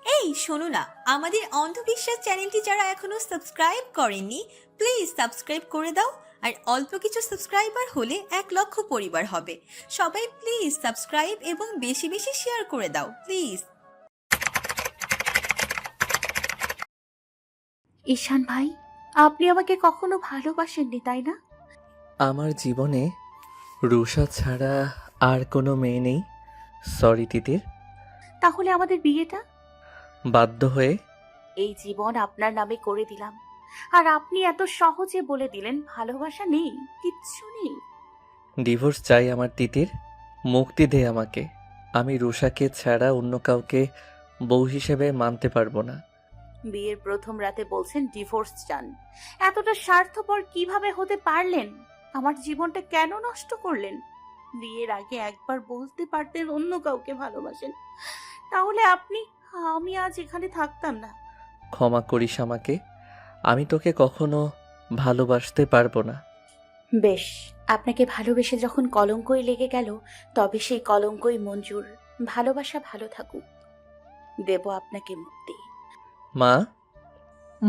এই শোনো না, আমাদের অন্ধবিশ্বাস চ্যানেলটি যারা এখনো সাবস্ক্রাইব করেননি, প্লিজ সাবস্ক্রাইব করে দাও। আর অল্প কিছু সাবস্ক্রাইবার হলে 1 লক্ষ পরিবার হবে। সবাই প্লিজ সাবস্ক্রাইব এবং বেশি বেশি শেয়ার করে দাও প্লিজ। ঈশান ভাই, আপনি আমাকে কখনো ভালোবাসেননি তাই না? আমার জীবনে রুষা ছাড়া আর কোনো মেয়ে নেই। সরি তিতির। তাহলে আমাদের বিয়েটা? বাধ্য হয়ে। এই জীবন আপনার নামে করে দিলাম, আর আপনি এত সহজে বলে দিলেন ভালোবাসা নেই, কিচ্ছু নেই। ডিভোর্স চাই আমার তিতির। মুক্তি দে আমাকে। আমি রুষাকে ছাড়া অন্য কাউকে বউ হিসেবে মানতে পারবো না। বিয়ের প্রথম রাতে বলছেন ডিভোর্স চান। এতটা স্বার্থপর কিভাবে হতে পারলেন? আমার জীবনটা কেন নষ্ট করলেন? বিয়ের আগে একবার বলতে পারতেন অন্য কাউকে ভালোবাসেন, তাহলে আমি আজ এখানে থাকতাম না। ক্ষমা করিস আমাকে। আমি তোকে কখনো ভালোবাসতে পারবো না। বেশ, আপনাকে ভালোবেসে যখন কলঙ্কই লেগে গেল, তবে সেই কলঙ্কই মঞ্জুর। ভালোবাসা ভালো থাকুক, দেব আপনাকে মুক্তি। মা।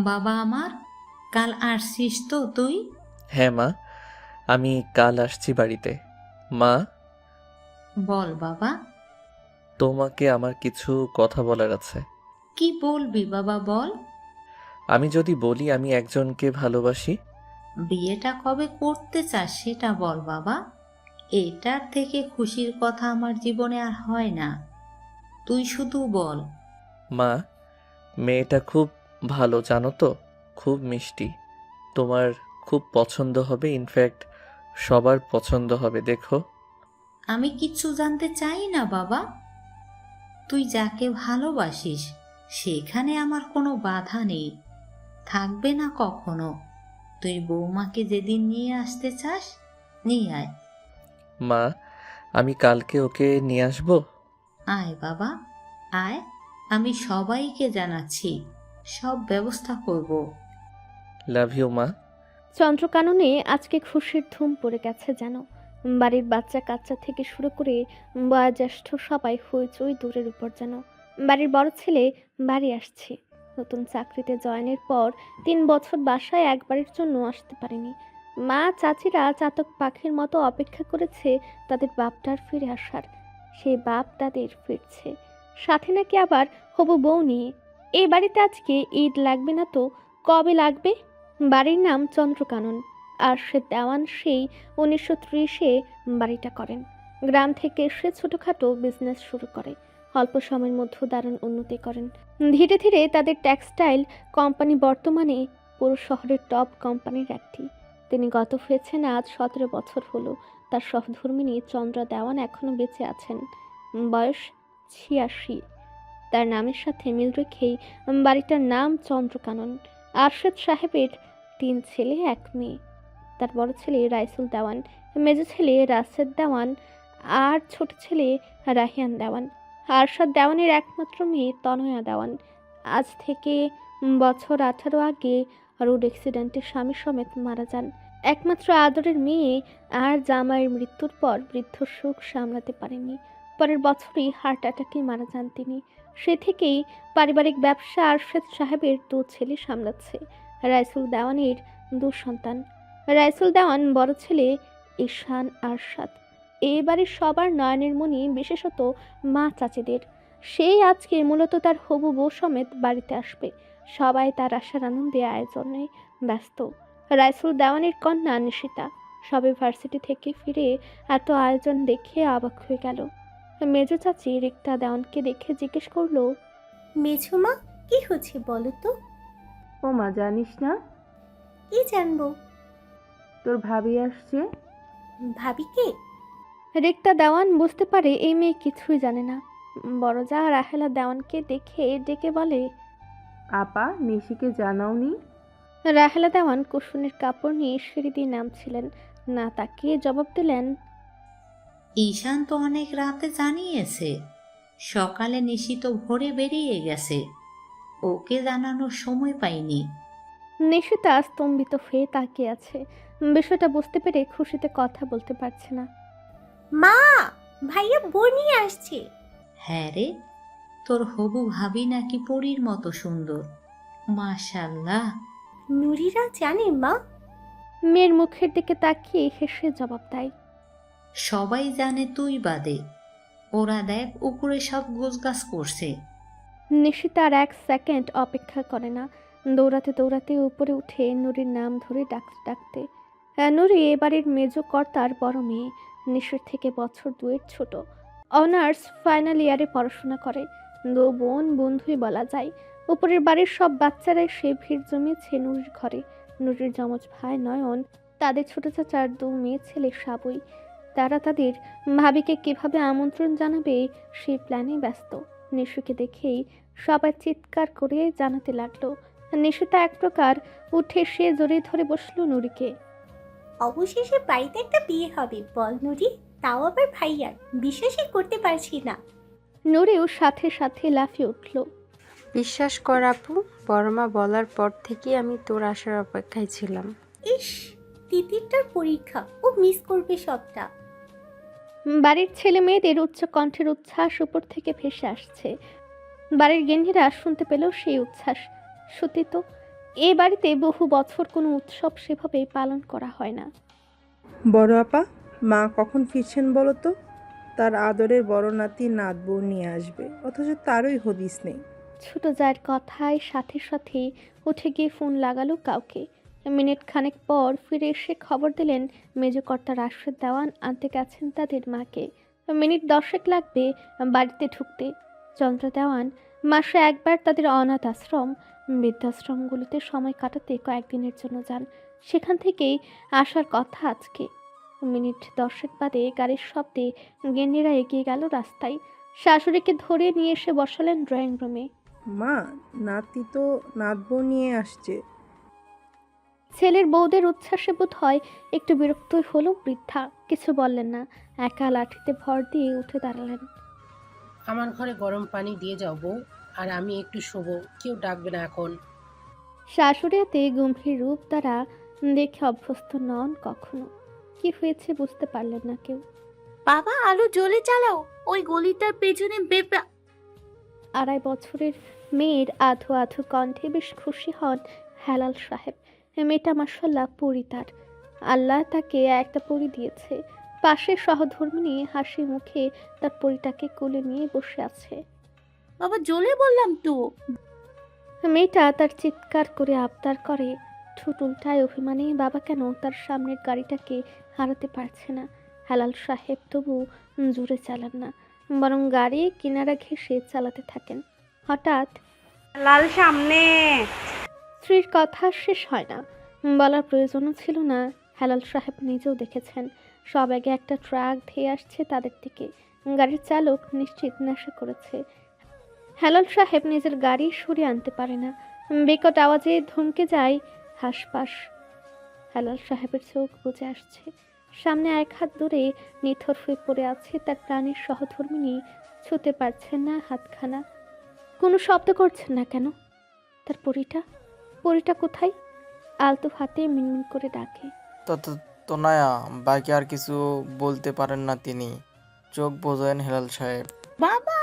বাবা আমার, কাল আসছিস তো তুই? হ্যাঁ মা, আমি কাল আসছি বাড়িতে। মা, বল বাবা। তোমাকে আমার কিছু কথা বলার আছে। কি বলবি বাবা বল। আমি যদি বলি আমি একজনকে ভালোবাসি। বিয়েটা কবে করতে চাস সেটা বল বাবা। এটার থেকে খুশির কথা আমার জীবনে আর হয় না। তুই শুধু বল। মা, মেয়েটা খুব ভালো জানো তো, খুব মিষ্টি। তোমার খুব পছন্দ হবে, ইনফ্যাক্ট সবার পছন্দ হবে, দেখো। আমি কিচ্ছু জানতে চাই না বাবা। তুই যাকে ভালোবাসিস সেখানে আমার কোনো বাধা নেই, থাকবে না কখনো। তুই বৌমাকে যেদিন নিয়ে আসতে চাস নিয়ে আয়। মা, আমি কালকে ওকে নিয়ে আসবো। আয় বাবা, আয়। আমি সবাইকে জানাচ্ছি, সব ব্যবস্থা করব। লাভ ইউ মা। চন্দ্রকাননে আজকে খুশির ধুম পড়ে গেছে যেন। বাড়ির বাচ্চা কাচ্চা থেকে শুরু করে বয়োজ্যেষ্ঠ সবাই হইচই দূরের উপর যেন। বাড়ির বড় ছেলে বাড়ি আসছে। নতুন চাকরিতে জয়েনের পর 3 বছর বাসায় একবারের জন্য আসতে পারেনি। মা চাচিরা চাতক পাখির মতো অপেক্ষা করেছে তাদের বাপটার ফিরে আসার। সেই বাপ তাদের ফিরছে, সাথে নাকি আবার হবু বউ নিয়ে। এই বাড়িতে আজকে ঈদ লাগবে না তো কবে লাগবে? বাড়ির নাম চন্দ্রকানন, আর সে দেওয়ান সেই 1930-এ বাড়িটা করেন। গ্রাম থেকে এসে ছোটখাটো বিজনেস শুরু করে অল্প সময়ের মধ্যে দারুণ উন্নতি করেন। ধীরে ধীরে তাদের টেক্সটাইল কোম্পানি বর্তমানে পুরো শহরের টপ কোম্পানির একটি। তিনি গত হয়েছেন আজ 17 বছর হলো। তার সহধর্মিণী চন্দ্রা দেওয়ান এখনো বেঁচে আছেন, বয়স 86। তার নামের সাথে মিল রেখেই বাড়িটার নাম চন্দ্রকানন। আরশাদ সাহেবের 3 ছেলে 1 মেয়ে। তার বড় ছেলে রাইসুল দেওয়ান, মেজ ছেলে রাশেদ দেওয়ান, আর ছোট ছেলে রাহিয়ান দেওয়ান। আরশাদ দেওয়ানের একমাত্র মেয়ে তনয়া দেওয়ান আজ থেকে বছর 18 আগে রোড অ্যাক্সিডেন্টে স্বামী সমেত মারা যান। একমাত্র আদরের মেয়ে আর জামাইয়ের মৃত্যুর পর বৃদ্ধ সুখ সামলাতে পারেননি। পরের বছরই হার্ট অ্যাটাকে মারা যান তিনি। সে থেকেই পারিবারিক ব্যবসা আরশাদ সাহেবের 2 ছেলে সামলাচ্ছে। রাইসুল দেওয়ানের 2 সন্তান। রাইসুল দেওয়ান বড় ছেলে ঈশান আরশাদ। এই বাড়ির সবার নয়নের মণি, বিশেষত মা চাচিদের। সেই আজকে মূলত তার হবু বউ সমেত বাড়িতে আসবে। সবাই তার আসার আনন্দে আয়োজনে ব্যস্ত। রাইসুল দেওয়ানের কন্যা নিশিতা সবে ভার্সিটি থেকে ফিরে এত আয়োজন দেখে অবাক হয়ে গেল। মেজো চাচি রিক্তা দেওয়ানকে দেখে জিজ্ঞেস করলো, মেঝুমা, কি হচ্ছে বলো তো? ও মা, জানিস না? কি জানবো? তোর ভাবি আসছে। ভাবি কে? রিক্তা দেওয়ান বুঝতে পারে এই মেয়ে কিছুই জানে না। বড় যা রাহেলা দেওয়ানকে দেখে ডেকে বলে, আপা, নিশিকে জানাওনি? রাহেলা দেওয়ান কুশনের কাপড় নিয়ে সিঁড়ি দিয়ে নামছিলেন, না তাকিয়ে জবাব দিলেন, ঈশান তো অনেক রাতে জানিয়েছে, সকালে নিশিত ভোরে বেরিয়ে গেছে, ওকে জানানোর সময় পাইনি। নিশিতা স্তম্ভিত হয়ে তাকিয়ে আছে। বিষয়টা বুঝতে পেরে খুশিতে কথা বলতে পারছে না। মা, ভাইয়া বোন নিয়ে আসছে। হ্যাঁ রে, তোর হবু ভাবি নাকি পরীর মতো সুন্দর। মাশাল্লাহ। নুরিরা জানে মা? মেয়ের মুখের দিকে তাকিয়ে হেসে জবাব দেয়। সবাই জানে তুই বাদে। ওরা দেখ উপরে সব গোছগাছ করছে। নিশিতা আর 1 সেকেন্ড অপেক্ষা করে না, দৌড়াতে দৌড়াতে উপরে উঠে নুরির নাম ধরে ডাকতে ডাকতে। নুরি এ বাড়ির মেজ কর্তার বড় মেয়ে, নিশির থেকে বছর 2 ছোট। অনার্স ফাইনাল ইয়ারে পড়াশোনা করে। দু বোন বন্ধুই বলা যায়। উপরের বাড়ির সব বাচ্চারাই সে ভিড় জমিয়েছে নুরির ঘরে। নুরির যমজ ভাই নয়ন, তাদের ছোট চাচার 2 মেয়ে ছেলে সাবই। তারা তাদের ভাবিকে কিভাবে আমন্ত্রণ জানাবে সেই প্ল্যানে ব্যস্ত। নিশুকে দেখেই সবাই চিৎকার করে জানাতে লাগলো। নিশুতা এক প্রকার উঠে সে জড়িয়ে ধরে বসলো নুরিকে। অবশেষে বাড়িতে একটা বিয়ে হবে বল নুরি, তাও আবার ভাইয়ার। বিশ্বাসই করতে পারছি না। নুরিও সাথে সাথে লাফিয়ে উঠল। বিশ্বাস কর আপু, বড়মা বলার পর থেকে আমি তোর আসার অপেক্ষায় ছিলাম। ইস, তিতিরটার পরীক্ষা, ও মিস করবে সবটা। বাড়ির ছেলে মেয়েদের উচ্চ কণ্ঠের উচ্ছ্বাস উপর থেকে ভেসে আসছে। বাড়ির গিন্নিরা শুনতে পেল সেই উচ্ছ্বাস। সত্যি তো, এ বাড়িতে বহু বছর কোনো উৎসব সেভাবে পালন করা হয় না। বড় আপা, মা কখন ফিরছেন বলো তো? তার আদরের বড় নাতি নাত বউ নিয়ে আসবে, অথচ তারই হদিস নেই। ছোট জায়ের কথায় সাথে সাথে উঠে গিয়ে ফোন লাগালো কাউকে। মিনিট খানেক পর ফিরে এসে খবর দিলেন মেজকর্তা রাশেদ দেওয়ান আনতে গেছেন তাদের মাকে। মিনিট 10 লাগবে বাড়িতে ঢুকতে। চন্দ্র দেওয়ান মাসে একবার তাদের অনাথ আশ্রম, বৃদ্ধাশ্রমগুলোতে সময় কাটাতে কয়েকদিনের জন্য যান। সেখান থেকেই আসার কথা আজকে। মিনিট 10 বাদে গাড়ির শব্দে গেন্নিরা এগিয়ে গেল রাস্তায়। শাশুড়িকে ধরে নিয়ে এসে বসালেন ড্রয়িং রুমে। মা, নাতি তো নাত বউ নিয়ে আসছে। ছেলের বউদের উচ্ছ্বাসে বোধ হয় একটু বিরক্তই হলো বৃদ্ধা। কিছু বললেন না, একা লাঠিতে ভর দিয়ে উঠে দাঁড়ালেন। আমার ঘরে গরম পানি দিয়ে যাও বউ, আর আমি একটু শোবো, কেউ ডাকবে না এখন। শাশুড়িয়াতে গম্ভীর রূপ দ্বারা দেখে অভ্যস্ত নন কখনো। কি হয়েছে বুঝতে পারলেন না কেউ। বাবা আলো জ্বলে চালাও, ওই গলিটার পেছনে 2.5 বছরের মেয়ের আধো আধো কণ্ঠে বেশ খুশি হন হেলাল সাহেব। মেয়েটা মাশাআল্লাহ পরী তার। আল্লাহ তাকে একটা পরী দিয়েছে। পাশে সহধর্মিণী হাসি মুখে তার পরীটাকে কোলে নিয়ে বসে আছে। বাবা জ্বলে বললাম তো। মেয়েটা তার চিৎকার করে আবদার করে। ঠোঁট উল্টায় অভিমানে বাবা কেন তার সামনের গাড়িটাকে হারাতে পারছে না। হেলাল সাহেব তবু জোরে চালান না, বরং গাড়ি কিনারা ঘেঁষে চালাতে থাকেন। হঠাৎ লাল সামনে। স্ত্রীর কথা শেষ হয় না, বলার প্রয়োজনও ছিল না। হেলাল সাহেব নিজেও দেখেছেন সবেগে একটা ট্রাক ধেয়ে আসছে তাদের দিকে। গাড়ির চালক নিশ্চিত নেশা করেছে। হেলাল সাহেব নিজের গাড়ি সরিয়ে আনতে পারে না। বিকট আওয়াজে ধমকে যায় হাসপাস। হেলাল সাহেবের চোখ বুজে আসছে। সামনে 1 হাত দূরে নিথর হয়ে পড়ে আছে তার প্রাণের সহধর্মিণী। ছুঁতে পারছেন না হাতখানা। কোনো শব্দ করছেন না কেন? তার পরীটা কোথায়? আলতো হাতে মিনমিন করে ডাকে। তোনায়া, বাকি আর কিছু বলতে পারেন না তিনি। চোখ বোঝেন হেলাল সাহেব। বাবা!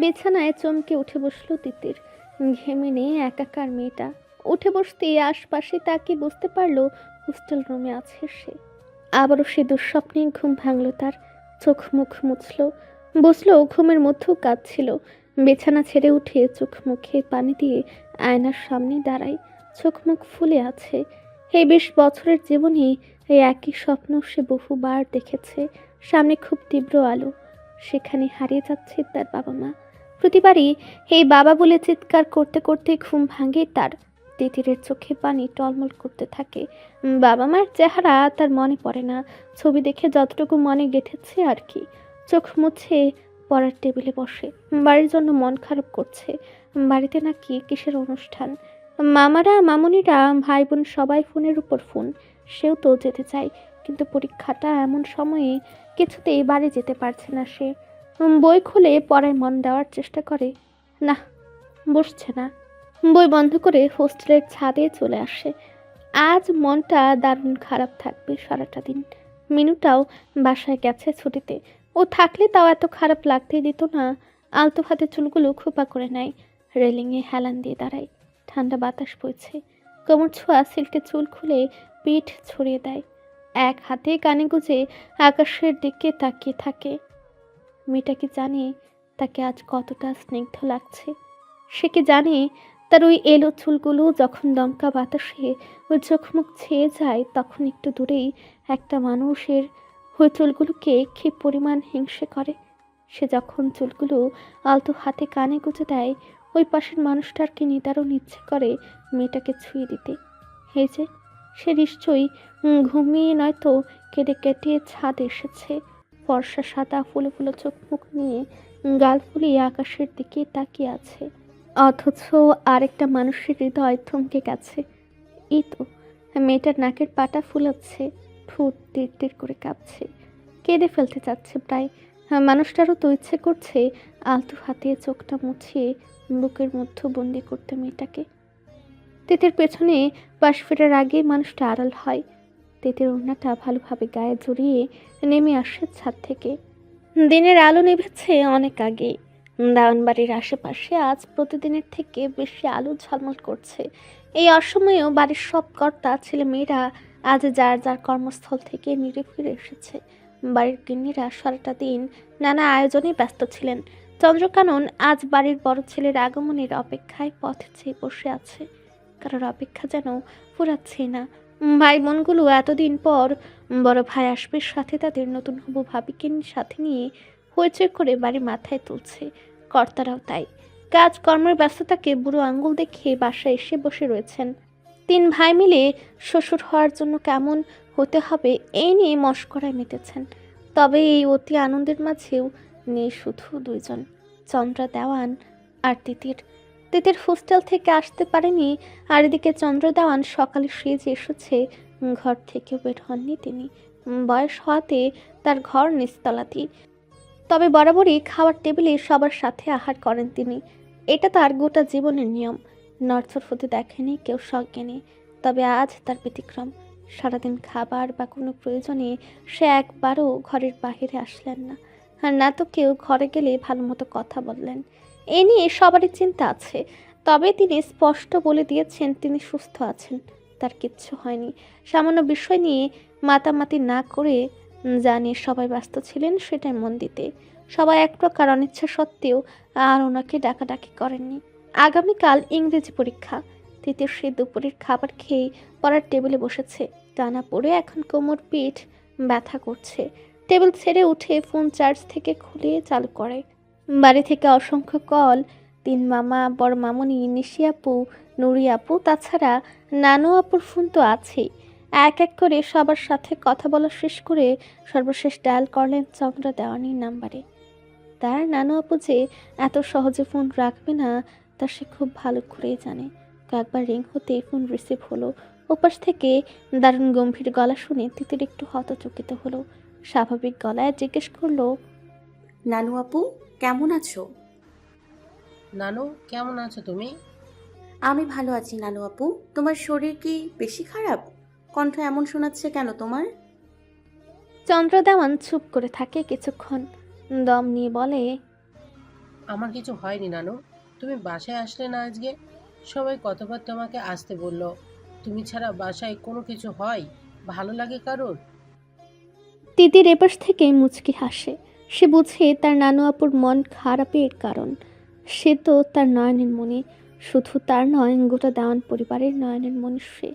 বিছানায় চমকে উঠে বসলো তিতির। ঘেমে নিয়ে একাকার মেয়েটা। উঠে বসতেই আশপাশে তাকে বুঝতে পারলো হোস্টেল রুমে আছে সে। আবারও সে দুঃস্বপ্নে ঘুম ভাঙলো তার। চোখ মুখ মুছলো, বসলো, ঘুমের মধ্যেও কাঁদছিল। বিছানা ছেড়ে উঠে চোখ মুখে পানি দিয়ে আয়নার সামনে দাঁড়ায়। চোখ মুখ ফুলে আছে। এই 20 বছরের জীবনে এই একই স্বপ্ন সে বহুবার দেখেছে। সামনে খুব তীব্র আলো, সেখানে হারিয়ে যাচ্ছে তার বাবা মা। প্রতিবারই এই বাবা বলে চিৎকার করতে করতে ঘুম ভাঙে তার। তিতিরের চোখে পানি টলমল করতে থাকে। বাবা মায়ের চেহারা তার মনে পড়ে না, ছবি দেখে যতটুকু মনে গেঁথেছে আর কি। চোখ মুছে পড়ার টেবিলে বসে। বাড়ির জন্য মন খারাপ করছে। বাড়িতে নাকি কিসের অনুষ্ঠান। মামারা মামুনিরা ভাই বোন সবাই ফোনের উপর ফোন। সেও তো যেতে চায়, কিন্তু পরীক্ষাটা এমন সময়ে কিছুতেই বাড়ি যেতে পারছে না সে। বই খুলে পড়ায় মন দেওয়ার চেষ্টা করে, না, বসছে না। বই বন্ধ করে হোস্টেলের ছাদে চলে আসে। আজ মনটা দারুণ খারাপ থাকবে সারাটা দিন। মিনুটাও বাসায় গেছে ছুটিতে। ও থাকলে তাও এত খারাপ লাগতেই দিত না। আলতো হাতে চুলগুলো খোপা করে নেয়, রেলিংয়ে হেলান দিয়ে দাঁড়ায়। ঠান্ডা বাতাস বইছে, কোমর ছোঁয়া সিল্কের চুল খুলে পিঠ ছড়িয়ে দেয়। এক হাতে কানে গুজে আকাশের দিকে তাকিয়ে থাকে। মেয়েটা কি জানে তাকে আজ কতটা স্নিগ্ধ লাগছে? সে কি জানে তার ওই এলো চুলগুলো যখন দমকা বাতাসে ওই চোখ মুখ ছেয়ে যায়, তখন একটু দূরেই একটা মানুষের ওই চুলগুলোকে কি পরিমাণ হিংসে করে? সে যখন চুলগুলো আলতো হাতে কানে গুঁজে দেয়, ওই পাশের মানুষটার কি নিদারুণ ইচ্ছে করে মেয়েটাকে ছুঁয়ে দিতে। এই যে সে নিশ্চয়ই ঘুমিয়ে নয়তো কেটে কেটে ছাদে এসেছে। ফর্সা সাদা ফুলো ফুলো চোখ মুখ নিয়ে গাল ফুলিয়ে আকাশের দিকে তাকিয়ে আছে, অথচ আরেকটা মানুষের হৃদয় থমকে গেছে। এই তো মেয়েটার নাকের পাটা ফুলাচ্ছে, ঠোঁট তীর তীর করে কাঁপছে, কেঁদে ফেলতে চাচ্ছে প্রায়। মানুষটারও তো ইচ্ছে করছে আলতো হাতে চোখটা মুছিয়ে বুকের মধ্যে বন্দি করতে মেয়েটাকে। তেতের পেছনে পাশ ফেরার আগে মানুষটা আড়াল হয়। তেতের ওড়নাটা ভালোভাবে গায়ে জড়িয়ে নেমে আসে ছাদ থেকে। দিনের আলো নিভেছে অনেক আগেই। দাওয়ানবাড়ির আশেপাশে আজ প্রতিদিনের থেকে বেশি আলো ঝলমল করছে। এই অসময়েও বাড়ির সব কর্তা ছেলে মেয়েরা আজ যার যার কর্মস্থল থেকে নিরে ফিরে এসেছে। বাড়ির গিন্নিরা সারাটা দিন নানা আয়োজনে ব্যস্ত ছিলেন। চন্দ্রকানন আজ বাড়ির বড় ছেলের আগমনের অপেক্ষায় পথে চেয়ে বসে আছে। কারোর অপেক্ষা যেন ফুরাচ্ছে না। ভাই বোনগুলো এতদিন পর বড় ভাই আসবে, সাথে তাদের নতুন হবু ভাবিকে সাথে নিয়ে হইচই করে বাড়ি মাথায় তুলছে। কর্তারাও তাই। কাজকর্মের ব্যস্ততাকে বুড়ো আঙ্গুল দেখে বাসায় এসে বসে রয়েছেন। তিন ভাই মিলে শ্বশুর হওয়ার জন্য কেমন হতে হবে এই নিয়ে মশকরায় মেতেছেন। তবে এই অতি আনন্দের মাঝেও নেই শুধু দুইজন, চন্দ্রা দেওয়ান আর তিতির। তিতির হোস্টেল থেকে আসতে পারেনি, আর এদিকে চন্দ্র দেওয়ান সকালে সেজে এসেছে, ঘর থেকে বের হননি তিনি। বয়স হওয়াতে তার ঘর নিচতলাতেই, তবে বরাবরই খাওয়ার টেবিলে সবার সাথে আহার করেন তিনি। এটা তার গোটা জীবনের নিয়ম। নড়চড় হতে দেখেনি কেউ সজ্ঞানে। তবে আজ তার ব্যতিক্রম। সারাদিন খাবার বা কোনো প্রয়োজনে সে একবারও ঘরের বাহিরে আসলেন না, আর না তো কেউ ঘরে গেলে ভালো মতো কথা বললেন। এ নিয়ে সবারই চিন্তা আছে, তবে তিনি স্পষ্ট বলে দিয়েছেন তিনি সুস্থ আছেন, তার কিচ্ছু হয়নি। সামান্য বিষয় নিয়ে মাতামাতি না করে যা নিয়ে সবাই ব্যস্ত ছিলেন সেটাই মন দিতে। সবাই এক প্রকার অনিচ্ছা সত্ত্বেও আর ওনাকে ডাকাডাকি করেননি। আগামীকাল ইংরেজি পরীক্ষা। তিতির সে দুপুরের খাবার খেয়ে পড়ার টেবিলে বসেছে। টানা পড়ে এখন কোমর পিঠ ব্যথা করছে। টেবিল ছেড়ে উঠে ফোন চার্জ থেকে খুলে চালু করে। বাড়ি থেকে অসংখ্য কল। তিন মামা, বড় মামুনি, নিশি আপু, নুরি আপু, তাছাড়া নানু আপুর ফোন তো আছেই। এক এক করে সবার সাথে কথা বলা শেষ করে সর্বশেষ ডায়াল করলেন চন্দ্রা দেওয়ানির নাম্বারে। তার নানু আপু যে এত সহজে ফোন রাখবে না তা সে খুব ভালো করেই জানে। কয়েকবার রিং হতে ফোন রিসিভ হলো। ওপাশ থেকে দারুণ গম্ভীর গলা শুনে তিতির একটু হতচকিত হলো। স্বাভাবিক গলায় জিজ্ঞেস করলো, নানু আপু কেমন আছো? নানু, কেমন আছো তুমি? আমি ভালো আছি নানু আপু। তোমার শরীর কি বেশি খারাপ? কণ্ঠ এমন শোনাচ্ছে কেন তোমার? চন্দ্র দেওয়ান চুপ করে থাকে কিছুক্ষণ, দম নিয়ে বলে, আমার কিছু হয়নি নানু। তুমি বাসায় আসলে না আজকে? সবাই কতবার তোমাকে আসতে বললো। তুমি ছাড়া বাসায় কোনো কিছু হয়? ভালো লাগে কারোর? তিতির এপাশ থেকে মুচকি হাসে। সে বুঝে তার নানু আপুর মন খারাপের কারণ। সে তো তার নয়নের মনি, শুধু তার নয় গোটা দেওয়ান পরিবারের নয়নের মনি সে।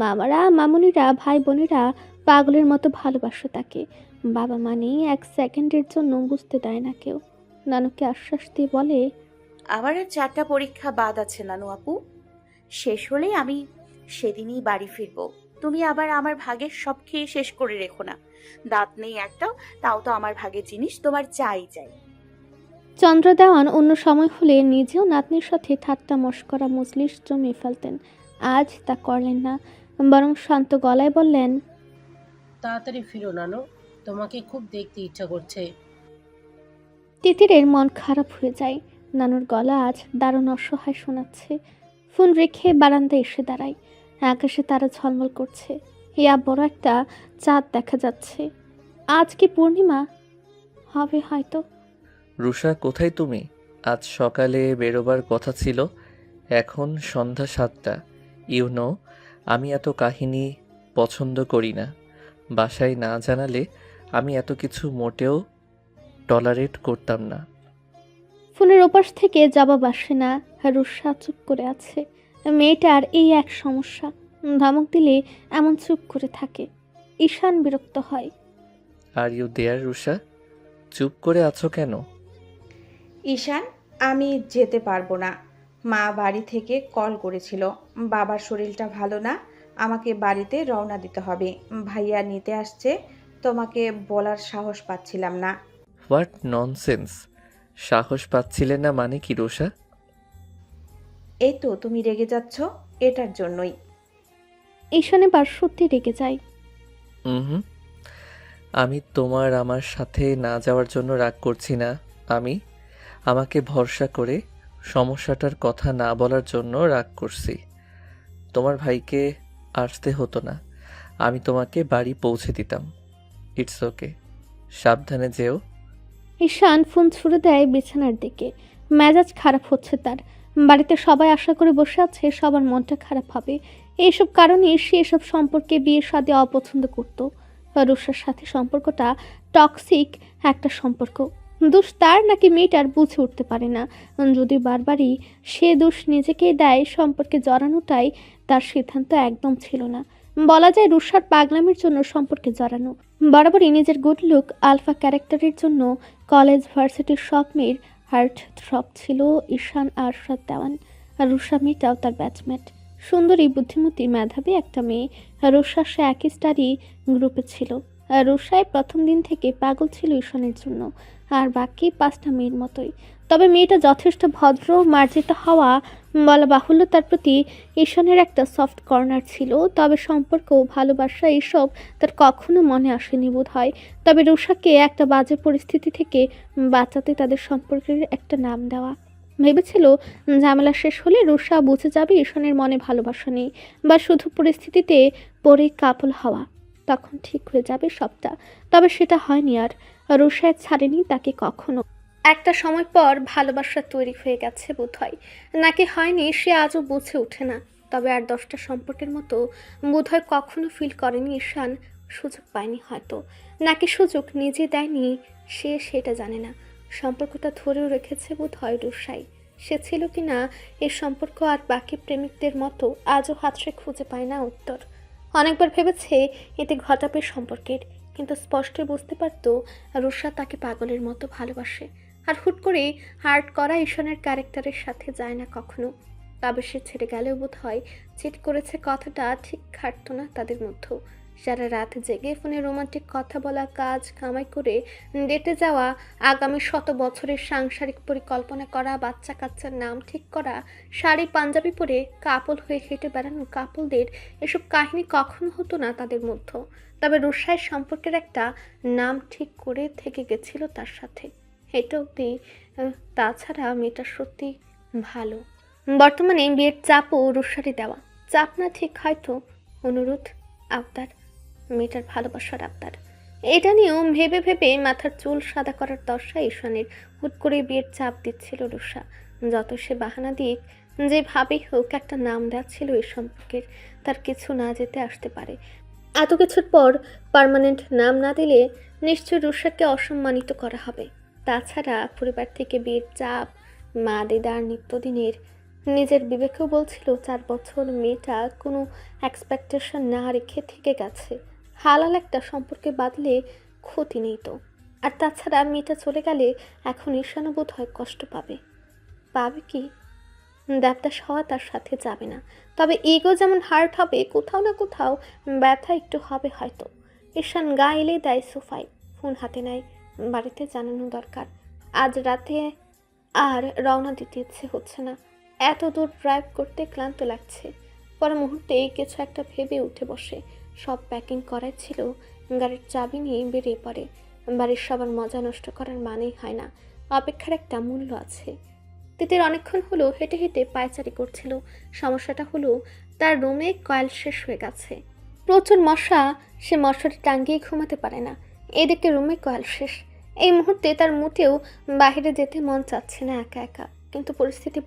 মামারা, মামুনিরা, ভাই বোনেরা পাগলের মতো ভালোবাসে তাকে। বাবা মানেই এক সেকেন্ডের জন্য বুঝতে দেয় না কেউ। নানুকে আশ্বাস দিয়ে বলে, আবার আর 4টা পরীক্ষা বাদ আছে নানু আপু। শেষ হলেই আমি সেদিনই বাড়ি ফিরবো। তুমি আবার আমার ভাগের সব খেয়ে শেষ করে রেখো না। দাঁত নেই একটাও, তাও তো আমার ভাগের জিনিস তোমার চাই চাই। চন্দ্র দেওয়ান অন্য সময় হলে নিজেও নাতনির সাথে ঠাট্টা মশকরা মজলিস জমিয়ে ফেলতেন। আজ তা করলেন না, বরং শান্ত গলায় বললেন, তাড়াতাড়ি ফিরো নানু, তোমাকে খুব দেখতে ইচ্ছা করছে। তিতিরের মন খারাপ হয়ে যায়। নানুর গলা আজ দারুণ অসহায় শোনাচ্ছে। ফোন রেখে বারান্দায় এসে দাঁড়ায়। আকাশে তারা ঝলমল করছে। ইয়া বড় একটা চাঁদ দেখা যাচ্ছে। আজ কি পূর্ণিমা? হবে হয়তো। রুষা, কোথায় তুমি? আজ সকালে বেরোবার কথা ছিল, এখন সন্ধ্যা 7টা। আমি এত কাহিনী পছন্দ করি না। বাসায় না জানালে আমি এত কিছু মোটেও টলারেট করতাম না। ফোনের ওপাশ থেকে জবাব আসে না। রুষা চুপ করে আছে। মেয়েটার এই এক সমস্যা, ধমক দিলে এমন চুপ করে থাকে। ঈশান বিরক্ত হয়। Are you there Rusha? চুপ করে আছো কেন? ঈশান, আমি যেতে পারবো না। মা বাড়ি থেকে কল করেছিল, বাবার শরীরটা ভালো না, আমাকে বাড়িতে রওনা দিতে হবে। ভাইয়া নিতে আসছে, তোমাকে বলার সাহস পাচ্ছিলাম না। What nonsense! সাহস পাচ্ছিলে না মানে কি রুষা? এই তো তুমি রেগে যাচ্ছ, এটার জন্যই। ঈশান এবার সত্যি রেগে যায়। হুম, আমি আমার সাথে না যাওয়ার জন্য রাগ করছি না। আমাকে ভরসা করে সমস্যাটার কথা না বলার জন্য রাগ করছি। তোমার ভাইকে আসতে হতো না, আমি তোমাকে বাড়ি পৌঁছে দিতাম। ইটস ওকে, সাবধানে যেও। ঈশান ফোন ছুড়ে দেয় বিছানার দিকে। মেজাজ খারাপ হচ্ছে তার। বাড়িতে সবাই আশা করে বসে আছে সবার মনটা খারাপ হবে। এইসব কারণে সে এসব সম্পর্কে বিয়ের সাথে অপছন্দ করত। রুষার সাথে সম্পর্কটা টক্সিক একটা সম্পর্ক। দোষ তার নাকি মেয়েটার বুঝে উঠতে পারে না। যদি বারবারই সে দোষ নিজেকেই দেয়, সম্পর্কে জড়ানোটাই তার সিদ্ধান্ত একদম ছিল না। বলা যায় রুষার পাগলামির জন্য সম্পর্কে জড়ানো। বরাবরই নিজের গুড লুক আলফা ক্যারেক্টারের জন্য কলেজ ভার্সিটির সব মেয়ের হার্ট থ্রব ছিল ঈশান আরশাদ দেওয়ান। আর রুষা মেয়েটাও তার ব্যাচমেট। সুন্দরী, বুদ্ধিমতী, মেধাবী একটা মেয়ে। রুষা সে একই স্টাডি গ্রুপে ছিল। আর রুষায় প্রথম দিন থেকে পাগল ছিল ঈশানের জন্য, আর বাকি 5টা মেয়ের মতোই। তবে মেয়েটা যথেষ্ট ভদ্র, মার্জিত হওয়া বলা বাহুল্য, তার প্রতি ঈশানের একটা সফট কর্নার ছিল। তবে সম্পর্ক, ভালোবাসা এসব তার কখনো মনে আসেনি বোধ হয়। তবে রুষাকে একটা বাজে পরিস্থিতি থেকে বাঁচাতে তাদের সম্পর্কের একটা নাম দেওয়া। ভেবেছিল ঝামেলা শেষ হলে রুষা বুঝে যাবে ঈশানের মনে ভালোবাসা নেই, বা শুধু পরিস্থিতিতে পরে কাপল হওয়া, তখন ঠিক হয়ে যাবে সবটা। তবে সেটা হয়নি। আর রুষায় ছাড়েনি তাকে কখনো। একটা সময় পর ভালোবাসা তৈরি হয়ে গেছে বোধ হয়, নাকি হয়নি সে আজও বুঝে ওঠে না। তবে আর 10টা সম্পর্কের মতো বোধ হয় কখনো ফিল করেনি ঈশান। সুযোগ পায়নি হয়তো, নাকি সুযোগ নিজে দেয়নি সে সেটা জানে না। সম্পর্কটা ধরেও রেখেছে বোধ হয় রুষাই। সে ছিল কি না এই সম্পর্ক আর বাকি প্রেমিকদের মতো আজও হাতড়ে খুঁজে পায় না উত্তর। অনেকবার ভেবেছে এতে ঘটাবে সম্পর্কের, কিন্তু স্পষ্ট বুঝতে পারত রুষা তাকে পাগলের মতো ভালোবাসে। আর হুট করে হার্ট করা ঈশানের ক্যারেক্টারের সাথে যায় না কখনো। তবে সে ছেড়ে গেলেও বোধ হয় চিট করেছে কথাটা ঠিক খাটত না তাদের মধ্যে। সারা রাত জেগে ফোনে রোমান্টিক কথা বলা, কাজ কামাই করে ডেটে যাওয়া, আগামী 100 বছরের সাংসারিক পরিকল্পনা করা, বাচ্চা কাচ্চার নাম ঠিক করা, শাড়ি পাঞ্জাবি পরে কাপল হয়ে হেঁটে বেড়ানো কাপলদের এসব কাহিনী কখনো হতো না তাদের মধ্যে। তবে রুষায় সম্পর্কের একটা নাম ঠিক করে থেকে গেছিল তার সাথে, এটা অব্দি। তাছাড়া মেয়েটা সত্যি ভালো। বর্তমানে বিয়ের চাপও রুষারই দেওয়া। চাপ না ঠিক, হয়তো অনুরোধ, আবদার, মেয়েটার ভালোবাসার আবদার। এটা নিয়েও ভেবে ভেবে মাথার চুল সাদা করার দশা ঈশানের। হুট করে বিয়ের চাপ দিচ্ছিল রুষা। যত সে বাহানা দিক, যেভাবেই হোক একটা নাম দেওয়া ছিল এই সম্পর্কের, তার কিছু না যেতে আসতে পারে। এত কিছুর পর পার্মানেন্ট নাম না দিলে নিশ্চয় রুষাকে অসম্মানিত করা হবে। তাছাড়া পরিবার থেকে বিয়ের চাপ, মা দিদার নিত্যদিনের, নিজের বিবেকেও বলছিল 4 বছর মেয়েটা কোনো এক্সপেকটেশন না রেখে থেকে গেছে। হালাল একটা সম্পর্কে বাঁধলে ক্ষতি নেই তো। আর তাছাড়া মেয়েটা চলে গেলে এখন ঈশানও বোধ হয় কষ্ট পাবে। পাবে কি? দেবদাস হওয়া তার সাথে যাবে না, তবে ইগো যেমন হার্ট হবে, কোথাও না কোথাও ব্যথা একটু হবে হয়তো। ঈশান গা এলে দেয় সোফায়, ফোন হাতে নেয়। বাড়িতে জানানো দরকার। আজ রাতে আর রওনা দিতে ইচ্ছে হচ্ছে না। এত দূর ড্রাইভ করতে ক্লান্ত লাগছে। পরে মুহূর্তে কিছু একটা ভেবে উঠে বসে। সব প্যাকিং করাই ছিল, গাড়ির চাবি নিয়ে বেরিয়ে পড়ে। বাড়ির সবার মজা নষ্ট করার মানেই হয় না, অপেক্ষার একটা মূল্য আছে। তিতির অনেকক্ষণ হলো হেঁটে হেঁটে পায়চারি করছিল। সমস্যাটা হলো তার রুমে কয়েল শেষ হয়ে গেছে। প্রচুর মশা, সে মশারি টাঙ্গিয়ে ঘুমাতে পারে না। এদিকে রুমে কয়েল শেষ। এই মুহূর্তে তার মোটেও বাইরে যেতে মন চাচ্ছে না একা একা, কিন্তু পরিস্থিতি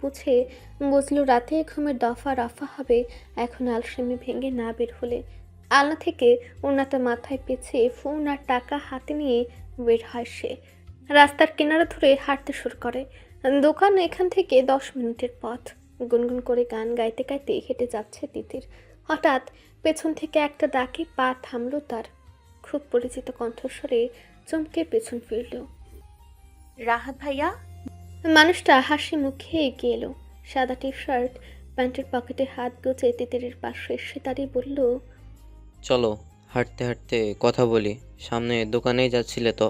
বুঝলো রাতে ঘুমের দফা রফা হবে এখন আলসেমি ভেঙে না বের হলে। আলনা থেকে ওনাটা মাথায় পেঁচিয়ে ফোন আর টাকা হাতে নিয়ে বের হয় সে। রাস্তার কিনারা ধরে হাঁটতে শুরু করে। দোকান এখান থেকে 10 মিনিটের পথ। গুনগুন করে গান গাইতে গাইতে হেঁটে যাচ্ছে তিতির। হঠাৎ পেছন থেকে একটা ডাকে পা থামলো তার। খুব পরিচিত কণ্ঠস্বরে চমকে পেছন ফিরল। রাহাত ভাইয়া। মানুষটা হাসি মুখে এগিয়ে এলো। সাদা টি শার্ট, প্যান্টের পকেটে হাত গুজে তিতিরের পাশে এসে দাঁড়িয়ে বলল, চলো হাঁটতে হাঁটতে কথা বলি, সামনে দোকানেই যাচ্ছিলে তো?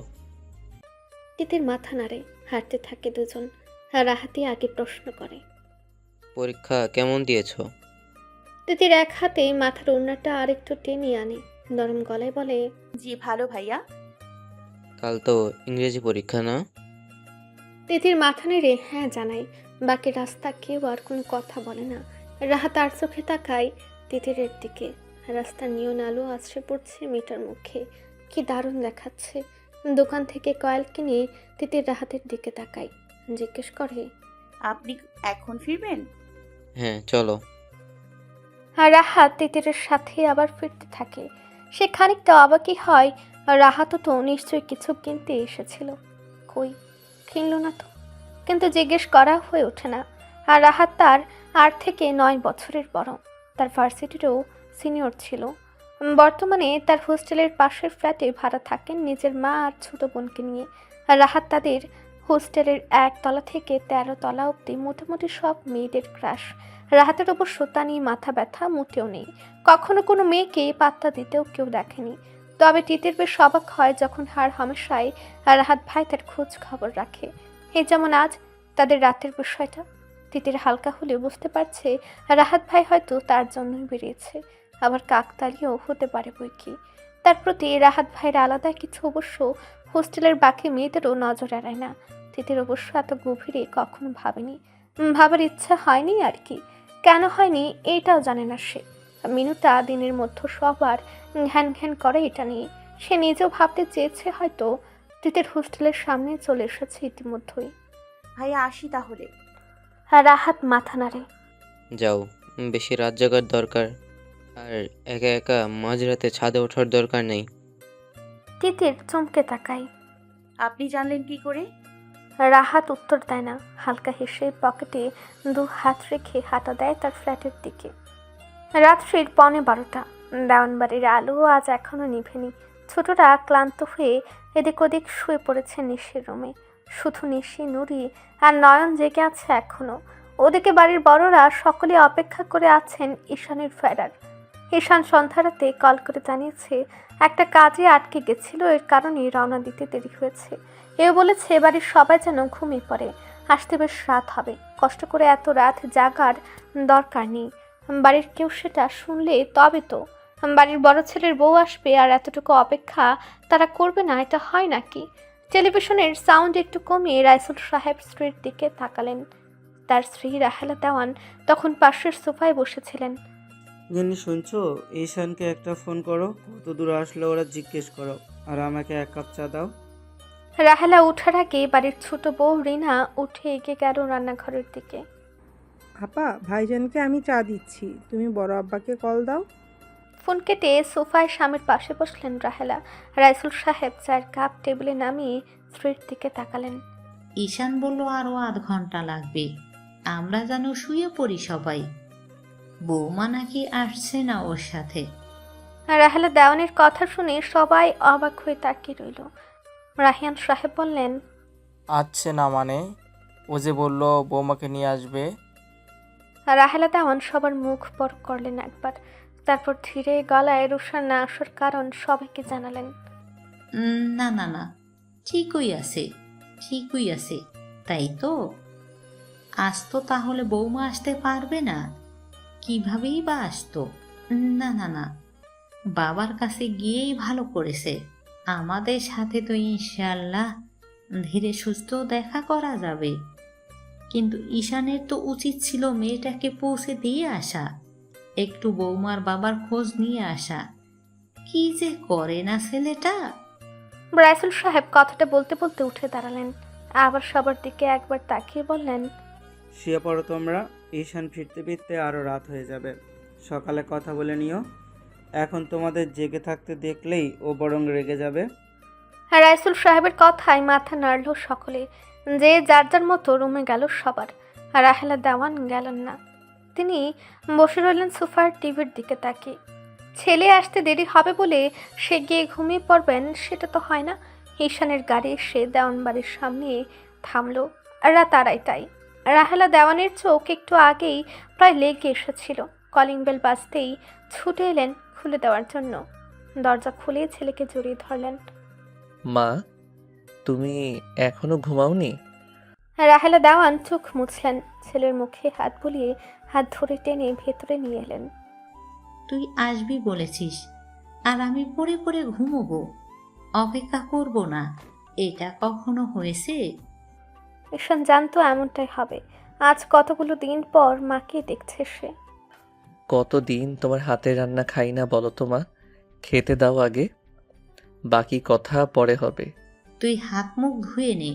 তিতির মাথা নাড়ে। হাঁটতে থাকে দুজন। আর রাহাতি আগে প্রশ্ন করে, পরীক্ষা কেমন দিয়েছো? তিতির এক হাতে মাথার ওড়নাটা আর একটু টেনে আনে। নরম গলায় বলে, জি ভালো ভাইয়া। কাল তো ইংরেজি পরীক্ষা না? তিতির মাথা নেড়ে হ্যাঁ জানাই। বাকি রাস্তা কেউ আর কোনো কথা বলে না। রাহাত আর চোখে তাকায় তিতিরের দিকে। রাস্তার নিয়ন আলো আছড়ে পড়ছে মেয়েটার মুখে। কি দারুণ দেখাচ্ছে। দোকান থেকে কয়েল কিনে তিতির রাহাতের দিকে তাকায়। জিজ্ঞেস করে, আপনি এখন ফিরবেন? হ্যাঁ চলো। আর রাহাত তিতিরের সাথে আবার ফিরতে থাকে। সে খানিকটা অবাকই হয়। রাহাতও তো নিশ্চয়ই কিছু কিনতে এসেছিল। কই, কিনল না তো। কিন্তু জিজ্ঞেস করা হয়ে ওঠে না। আর রাহাত তার 8 থেকে 9 বছরের বড়। তার ভার্সিটিরও সিনিয়র ছিল। বর্তমানে তার হোস্টেলের পাশের ফ্ল্যাটে ভাড়া থাকেন নিজের মা আর ছোট বোনকে নিয়ে। আর রাহাত তাদের হোস্টেলের 1 তলা থেকে 13 তলা অবধি মোটামুটি সব মেয়েদের ক্রাশ। রাহাতের অবশ্য তা নিয়ে মাথা ব্যথা মোটেও নেই। কখনো কোনো মেয়েকে পাত্তা দিতেও কেউ দেখেনি। তবে তিতির বেশ অবাক হয় যখন হার হামেশাই রাহাত ভাই তার খোঁজ খবর রাখে। এই যেমন আজ তাদের রাতের বিষয়টা। তিতির হালকা হলেও বুঝতে পারছে রাহাত ভাই হয়তো তার জন্যই বেরিয়েছে। আবার কাকতালীয় হতে পারে বই কি। তার প্রতি রাহাত ভাইয়ের আলাদা কিছু অবশ্য হোস্টেলের বাকি মেয়েদেরও নজর এড়ায় না। তিতির অবশ্য এত গভীরে কখনো ভাবেনি। ভাবার ইচ্ছা হয়নি আর কি। কেন হয়নি এইটাও জানে না সে। মিনুটা দিনের মধ্যে সবার ঘ্যান ঘ্যান করে এটা নিয়ে। সে নিজেও ভাবতে চেয়েছে হয়তো তিতির হোস্টেলের সামনে চলে এসেছে ইতিমধ্যেই। ভাইয়া আসি তাহলে। আর রাহাত মাথা নাড়ে। যাও, বেশি রাত জাগার দরকার আর একা একা মাঝরাতে ছাদে ওঠার দরকার নেই। তিতির চমকে তাকায়। আপনি জানলেন কি করে? রাহাত উত্তর দেয় না। হালকা হেসে পকেটে 2 হাত রেখে হাঁটা দেয় তার ফ্ল্যাটের দিকে। রাত্রির 11:15। দেওয়ানবাড়ির আলো আজ এখনো নিভেনি। ছোটরা ক্লান্ত হয়ে এদিক ওদিক শুয়ে পড়েছে নিশির রুমে। শুধু নিশি, নুরি আর নয়ন জেগে আছে এখনো। ওদিকে বাড়ির বড়রা সকলে অপেক্ষা করে আছেন ঈশানের ফেরার। ঈশান সন্ধ্যারাতে কল করে জানিয়েছে একটা কাজে আটকে গেছিল, এর কারণে রওনা দিতে দেরি হয়েছে। এও বলেছে বাড়ির সবাই যেন ঘুমিয়ে পড়ে, আসতে বেশ রাত হবে। কষ্ট করে এত রাত জাগার দরকার নেই। বাড়ির কেউ সেটা শুনলে তবে তো। বাড়ির বড় ছেলের বউ আসবে আর এতটুকু অপেক্ষা তারা করবে না, এটা হয় নাকি? টেলিভিশনের সাউন্ড একটু কমিয়ে রাইসুল সাহেব স্ত্রীর দিকে তাকালেন। তার স্ত্রী রাহেলা দেওয়ান তখন পাশের সোফায় বসেছিলেন। জানি শুনছো, ঈশানকে একটা ফোন করো, কত দূর আসলে ওরা জিজ্ঞেস করো, আর আমাকে 1 কাপ চা দাও। রাহেলা ওঠার আগে বাড়ির ছোট বউ রিনা উঠে এগিয়ে গেল রান্নাঘরের দিকে। আপা, ভাইজানকে আমি চা দিচ্ছি, তুমি বড় আব্বাকে কল দাও। ফোন কেটে সোফায় স্বামীর পাশে বসলেন রাহেলা। রাইসুল সাহেব চায়ের কাপ টেবিলে নামিয়ে স্ত্রীর দিকে তাকালেন। ঈশান বলল আরো 1/2 ঘন্টা লাগবে, আমরা যেন শুয়ে পড়ি সবাই। বৌমা নাকি আসছে না ওর সাথে। রাহেলা দেওয়ানের কথা শুনে সবাই অবাক হয়ে তাকিয়ে রইল। রাহিয়ান সাহেব বললেন, আসছে না মানে? ও যে বললো বৌমাকে নিয়ে আসবে। রাহেলা দেওয়ান সবার মুখ পরক করলেন একবার। তারপর ধীরে গলায় রুষার না আসার কারণ সবাইকে জানালেন। না না না, ঠিকই আছে, ঠিকই আছে। তাই তো, আসতো তাহলে বৌমা আসতে পারবে না? কিভাবেই বা আসতো? না না না, বাবার কাছে গিয়েই ভালো করেছে। আমাদের সাথে তো ইনশাআল্লাহ ধীরে সুস্থ দেখা করা যাবে। কিন্তু ঈশানের তো উচিত ছিল মেয়েটাকে পৌঁছে দিয়ে আসা, একটু বৌমার বাবার খোঁজ নিয়ে আসা। কি যে করে না ছেলেটা। রাইসুল সাহেব কথাটা বলতে বলতে উঠে দাঁড়ালেন। আবার সবার দিকে একবার তাকিয়ে বললেন, শুয়ে পড়ো তোমরা, ঈশান ফিরতে ফিরতে আরও রাত হয়ে যাবে। সকালে কথা বলে নিও। এখন তোমাদের জেগে থাকতে দেখলেই ও বরং রেগে যাবে। রাইসুল সাহেবের কথায় মাথা নাড়ল সকলে। যে যার যার মতো রুমে গেল সবার। রাহেলা দেওয়ান গেলেন না। তিনি বসে রইলেন সোফার টিভির দিকে তাকিয়ে। ছেলে আসতে দেরি হবে বলে সে গিয়ে ঘুমিয়ে পড়বেন সেটা তো হয় না। ঈশানের গাড়ি এসে দেওয়ান বাড়ির সামনে থামলো। রাত আড়াইটায়। রাহেলা দেওয়ানের চোখ একটু আগেই প্রায় লেগে এসেছিল। কলিং বেল বাজতেই ছুটে এলেন খুলে দেওয়ার জন্য। দরজা খুলে ছেলেকে জড়িয়ে ধরলেন। মা, তুমি এখনো ঘুমাওনি? রাহেলা দেওয়ান চোখ মুছলেন। ছেলের মুখে হাত বুলিয়ে হাত ধরে টেনে ভেতরে নিয়ে এলেন। তুই আসবি বলেছিস, আর আমি পড়ে পড়ে ঘুমোবো? অপেক্ষা করব না? এটা কখনো হয়েছে? ঈশান জানতো এমনটাই হবে। আজ কতগুলো দিন পর মাকে দেখছে সে। কতদিন তোমার হাতের রান্না খাই না বলো তো মা? খেতে দাও আগে, বাকি কথা পরে হবে। তুই হাত মুখ ধুয়ে নে,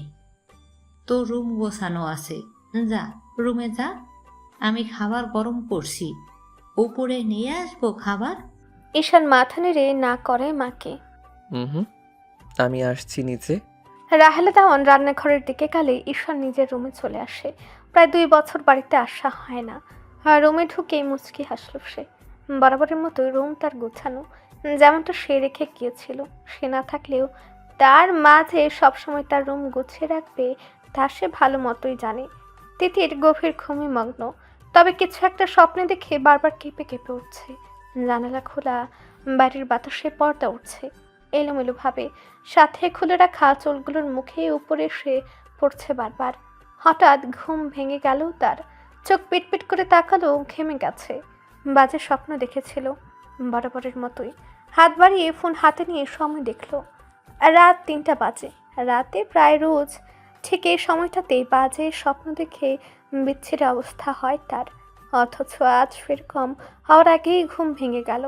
তোর রুম গোছানো আছে। যা, রুমে যা, আমি খাবার গরম করছি, উপরে নিয়ে আসবো খাবার। ঈশান মাথা নেড়ে না করে মাকে। হুম, আমি আসছি নিচে। রাহেলা দেওয়ান রান্নাঘরের দিকে গেলে ঈশান নিজের রুমে চলে আসে। প্রায় 2 বছর বাড়িতে আসা হয় না। আর রুমে ঢুকেই মুচকি হাসল সে। বরাবরের মতো রুম তার গোছানো, যেমনটা সে রেখে গিয়েছিল। সে না থাকলেও তার মাঝে সবসময় তার রুম গুছিয়ে রাখবে তা সে ভালো মতোই জানে। তিতির গভীর ঘুমে মগ্ন, তবে কিছু একটা স্বপ্নে দেখে বারবার কেঁপে কেঁপে উঠছে। জানালা খোলা, বাড়ির বাতাসে পর্দা উঠছে এলোমেলো ভাবে, সাথে খুলে রাখা চুলগুলোর মুখে উপরে এসে পড়ছে বারবার। হঠাৎ ঘুম ভেঙে গেল তার। চোখ পিটপিট করে তাকালো, ঘেমে গেছে। বাজে স্বপ্ন দেখেছিল বরাবরের মতোই। হাত বাড়িয়ে ফোন হাতে নিয়ে সময় দেখল। রাত 3টা বাজে। রাতে প্রায় রোজ ঠিক এই সময়টাতেই বাজে স্বপ্ন দেখে বিচ্ছিরি অবস্থা হয় তার। অথচ আজ সেরকম হওয়ার আগেই ঘুম ভেঙে গেল।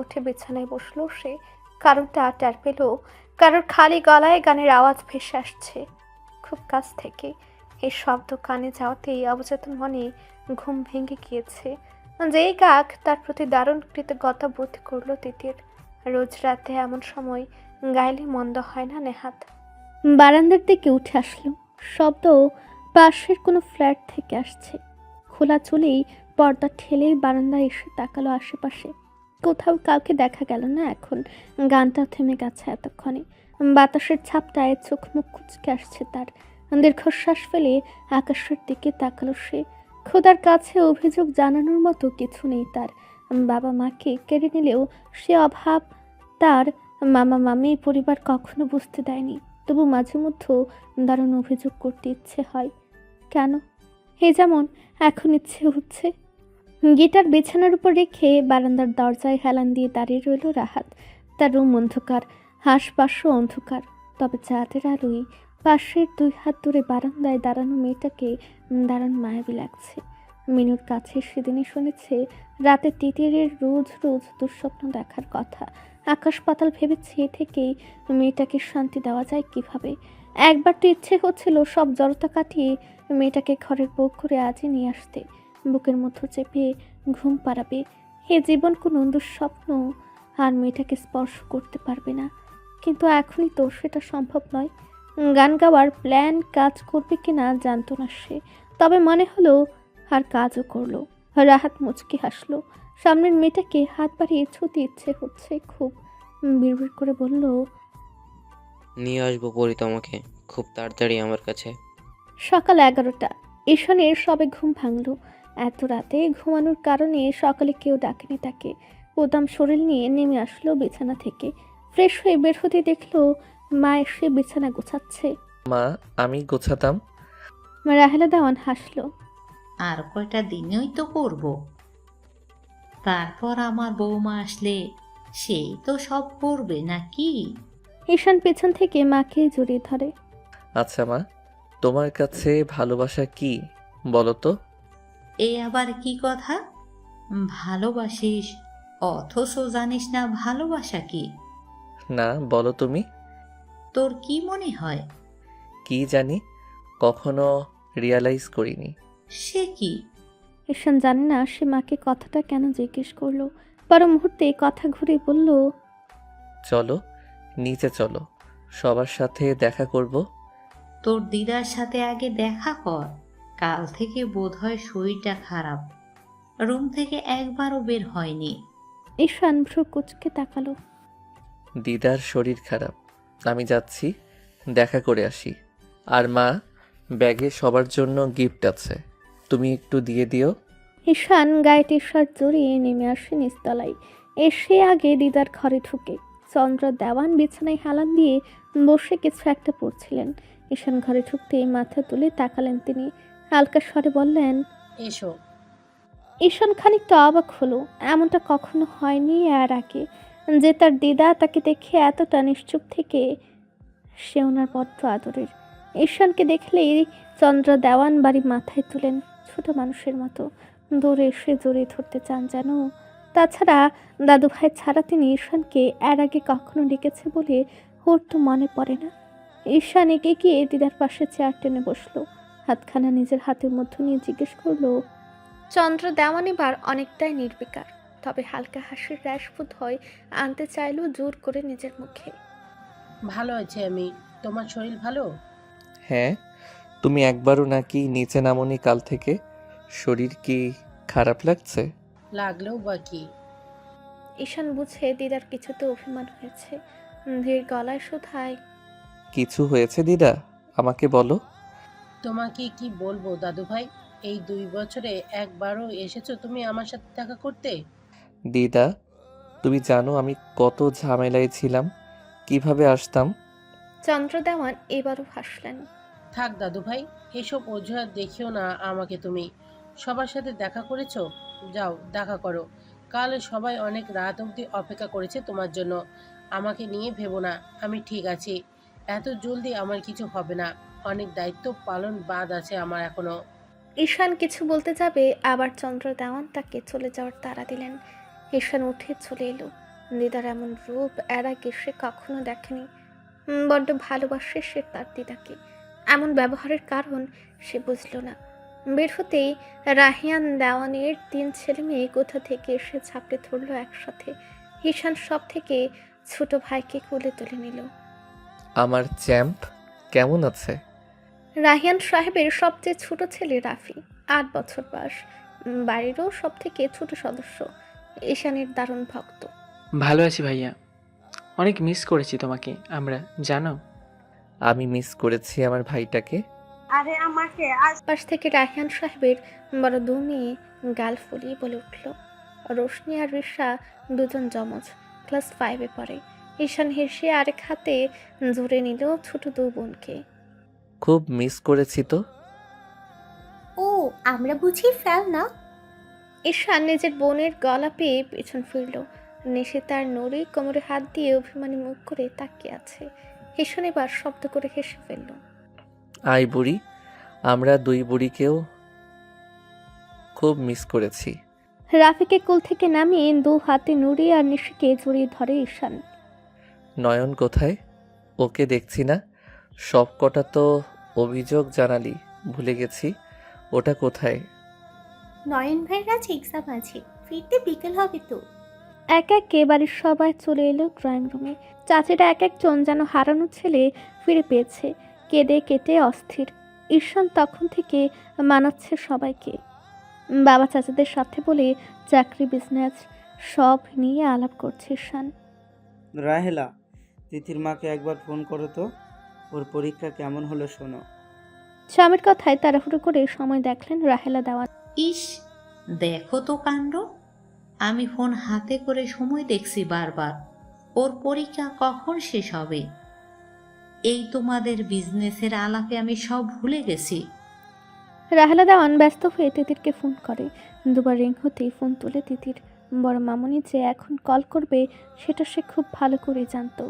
উঠে বিছানায় বসলো সে। কারোরটা টের পেল, কারোর খালি গলায় গানের আওয়াজ ভেসে আসছে খুব কাছ থেকে। এই শব্দ কানে যাওয়াতেই অবচেতন মনে ঘুম ভেঙে গিয়েছে। যেই গাক তার প্রতি দারুণ কৃতজ্ঞতা বোধ করলো তিতির। রোজ রাতে এমন সময় গাইলে মন্দ হয় না নেহাত। বারান্দার দিকে উঠে আসলো। শব্দ পাশের কোনো ফ্ল্যাট থেকে আসছে। খোলা চুলেই পর্দা ঠেলে বারান্দায় এসে তাকালো আশেপাশে। কোথাও কাউকে দেখা গেল না এখন। গানটা থেমে গেছে এতক্ষণে। বাতাসের ছাপটায় চোখ মুখ কুচকে আসছে তার। দীর্ঘশ্বাস ফেলে আকাশের দিকে তাকালো সে। খোদার কাছে অভিযোগ জানানোর মতো কিছু নেই তার। বাবা মাকে কেড়ে নিলেও সে অভাব তার মামা মামি পরিবার কখনো বুঝতে দেয়নি। তবু মাঝে মধ্যে দারুণ অভিযোগ করতে ইচ্ছে হয়। কেন? এ যেমন এখন ইচ্ছে হচ্ছে। গিটার বিছানার উপর রেখে বারান্দার দরজায় হেলান দিয়ে দাঁড়িয়ে রইল রাহাত। তার রুম অন্ধকার, আশপাশও অন্ধকার, তবে চাঁদের আলোয় পাশের 2 হাত দূরে বারান্দায় দাঁড়ানো মেয়েটাকে দাঁড়ান মায়াবী লাগছে। মিনুর কাছে সেদিনই শুনেছে রাতে তিতিরের রোজ রোজ দুঃস্বপ্ন দেখার কথা। আকাশ পাতাল ভেবেছে থেকেই মেয়েটাকে শান্তি দেওয়া যায় কিভাবে। একবার তো ইচ্ছে হচ্ছিল সব জড়তা কাটিয়ে মেয়েটাকে ঘরের বউ করে আজই নিয়ে আসতে, বুকের মধ্যে চেপে ঘুম পাড়াবে। হে জীবন কোনো দুঃস্বপ্ন, আর মেয়েটাকে স্পর্শ করতে পারবে না। কিন্তু এখনই তো সেটা সম্ভব নয়। গান গাওয়ার প্ল্যান কাজ করবে কিনা জানতো না সে, তবে মনে হলো আর কাজও করলো। রাহাত মুচকি হাসলো। সামনের মেয়েটাকে হাত বাড়িয়ে ছুতে ইচ্ছে হচ্ছে খুব। বিড়বিড় করে বলল, নিয়ে আসবো পরি তোমাকে খুব তাড়াতাড়ি আমার কাছে। সকাল 11টা। ঈশানের সবে ঘুম ভাঙল। এত রাতে ঘুমানোর কারণে সকালে কেউ ডাকেনি তাকে। উদাম শরীর নিয়ে নেমে আসলো বিছানা থেকে। ফ্রেশ হয়ে বের হতে দেখলো মা এসে বিছানা গোছাচ্ছে। মা, আমি গোছাতাম। রাহেলা দেওয়ান হাসলো। আর কয়টা দিনেই তো করব, তারপর আমার বৌমা আসলে সেই তো সব করবে নাকি? ঈশান পেছন থেকে মাকে জড়িয়ে ধরে। আচ্ছা মা, তোমার কাছে ভালোবাসা কি বলো তো? এ আবার কি কথা? ভালোবাসিস অথচ জানিস না ভালোবাসা কি? না, বলো তুমি। তোর কি মনে হয়? কি জানি, কখনো রিয়ালাইজ করিনি। সে কি? ঈশান জানে না সে মাকে কথাটা কেন জিজ্ঞেস করলো। পর মুহূর্তে কথা ঘুরে বলল, চলো নিচে চলো, সবার সাথে দেখা করব। তোর দিদার সাথে আগে দেখা কর। কাল থেকে বোধহয় শরীরটা খারাপ, রুম থেকে একবারও বের হয়নি। ঈশান ভ্রু কুচকে তাকালো। দিদার শরীর খারাপ, আমি যাচ্ছি, দেখা করে আসি। আর মা, ব্যাগে সবার জন্য গিফট আছে, তুমি একটু দিয়ে দিও। ঈশান গায়ে টি শার্ট জড়িয়ে নেমে আসে নিচতলায়। এসে আগে দিদার ঘরে ঢুকে চন্দ্র দেওয়ান বিছানায় হেলান দিয়ে বসে কিছু একটা পড়ছিলেন। ঈশান ঘরে ঢুকতেই মাথা তুলে তাকালেন তিনি, হালকা স্বরে বললেন, এসো। ঈশান খানিকটা অবাক হলো। এমনটা কখনো হয়নি এর আগে যে তার দিদা তাকে দেখে এতটা নিশ্চুপ থেকে। সে ওনার বড্ড আদরের। ঈশানকে দেখলেই চন্দ্র দেওয়ান বাড়ি মাথায় তুলেন, ছোট মানুষের মতো দৌড়ে এসে জড়িয়ে ধরতে চান যেন। তাছাড়া দাদু ভাই ছাড়া তিনি ঈশানকে এর আগে কখনো ডেকেছে বলে ওর তো মনে পড়ে না। ঈশান এগিয়ে গিয়ে দিদার পাশে চেয়ার টেনে বসলো, হাতখানা নিজের হাতের মধ্যে নিয়ে জিজ্ঞেস করলো। চন্দ্র দেওয়ান এবার অনেকটাই নির্বিকার, তবে হালকা হাসির র্যাশ বোধ হয় আনতে চাইলেও জোর করে নিজের মুখে। ভালো আছি আমি, তোমার শরীর ভালো? হ্যাঁ, তুমি একবারও নাকি নিচে নামোনি কাল থেকে, শরীর কি খারাপ লাগছে? লাগলেও বা কি? ঈশান বুঝে দিদার কিছুতে অভিমান হয়েছে, ধীর গলায় শোধায়, কিছু হয়েছে দিদা, আমাকে বলো। তোমাকে কি বলবো দাদু ভাই, এই 2 বছরে একবারও এসেছো তুমি আমার সাথে দেখা করতে? দিদা, তুমি জানো আমি কত ঝামেলায় ছিলাম, কিভাবে আসতাম। চন্দ্র দেওয়ান এবারও হাসলেন। থাক দাদু ভাই, এসব অজুহাত দেখিও না আমাকে তুমি। সবার সাথে দেখা করেছো, যাও দেখা করো। কাল সবাই অনেক রাত অবধি অপেক্ষা করেছে তোমার জন্য। আমাকে নিয়ে ভেবো না, আমি ঠিক আছি। এত জলদি আমার কিছু হবে না, অনেক দায়িত্ব পালন বাদ আছে আমার এখনো। ঈশান কিছু বলতে যাবে, আবার চন্দ্র দেওয়ান তাকে চলে যাওয়ার তাড়া দিলেন। ঈশান উঠে চলে এলো। দিদার এমন রূপ এর আগে সে কখনো দেখেনি। বড্ড ভালোবাসে সে তার দিদাকে, এমন ব্যবহারের কারণ সে বুঝল না। বের হতেই রাহিয়ান দেওয়ানের 3 ছেলে মেয়ে কোথা থেকে এসে ঝাঁপড়ে ধরলো একসাথে। ঈশান সব থেকে ছোট ভাইকে কোলে তুলে নিল। আমার চ্যাম্প কেমন আছে? রাহিয়ান সাহেবের সবচেয়ে ছোট ছেলে রাফি, 8 বছর বয়স, বাড়িরও সব থেকে ছোট সদস্য। ঈশানের দারুণ ভক্ত। ভালো আছি ভাইয়া, অনেক মিস করেছি তোমাকে আমরা, জানো। আমি মিস করেছি আমার ভাইটাকে। আরে আমাকে পাশ থেকে রাহিয়ান সাহেবের বড় 2 মেয়ে গাল ফুলিয়ে বলে উঠল। রোশনি আর রিশা দুজন জমজ, ক্লাস 5-এ পড়ে। ঈশান হেসে আরেক হাতে জুড়ে নিল ছোট 2 বোনকে। খুব মিস করেছি তো। ও আমরা বুঝি ফেল না। ঈশান নিজের বোনের গলা পেয়ে পেছন ফিরল। নেশে তার নড়ে কোমরে হাত দিয়ে অভিমানী মুখ করে তাকিয়ে আছে। ঈশান এবার শব্দ করে হেসে ফেলল। আই বুড়ি, আমরা 2 বুড়িকেও খুব মিস করেছি। রাফিকে কোল থেকে নামিয়ে 2 হাতে নুড়ি আর নিশিকে জড়িয়ে ধরে ঈশান। নয়ন কোথায়? ওকে দেখছি না। সব কটা তো অভিযোগ জানালি, ভুলে গেছি। ওটা কোথায়? নয়ন ভাইয়ের আজ এক্সাম আছে, ফিরতে বিকেল হবে তো। এক একে বাড়ির সবাই চলে এলো ড্রয়িং রুমে। চাচিরা এক একজন যেন হারানো ছেলে ফিরে পেয়েছে, কেঁদে কেটে অস্থির। ঈশান তখন থেকে মানাচ্ছে সবাইকে। বাবা চাচাদের সাথে বলে চাকরি, বিজনেস সব নিয়ে আলাপ করছে ঈশান। রাহেলা, তিথির মাকে একবার ফোন করো তো, ওর পরীক্ষা কেমন হলো শোনো। স্বামীর কথায় তাড়াহুড়ো করে সময় দেখলেন রাহেলা দেওয়ান। ইস, দেখো তো কাণ্ড, আমি ফোন হাতে করে সময় দেখছি বারবার। ওর পরীক্ষা কখন শেষ হবে? এই তোমাদের বিজনেসের আলাপে আমি সব ভুলে গেছি। রাহেলা দেওয়ান ব্যস্ত হয়ে তিতিরকে ফোন করে। 2 বার রিং হতেই ফোন তুলে তিতির। বড় মামুনি যে এখন কল করবে সেটা সে খুব ভালো করে জানতো।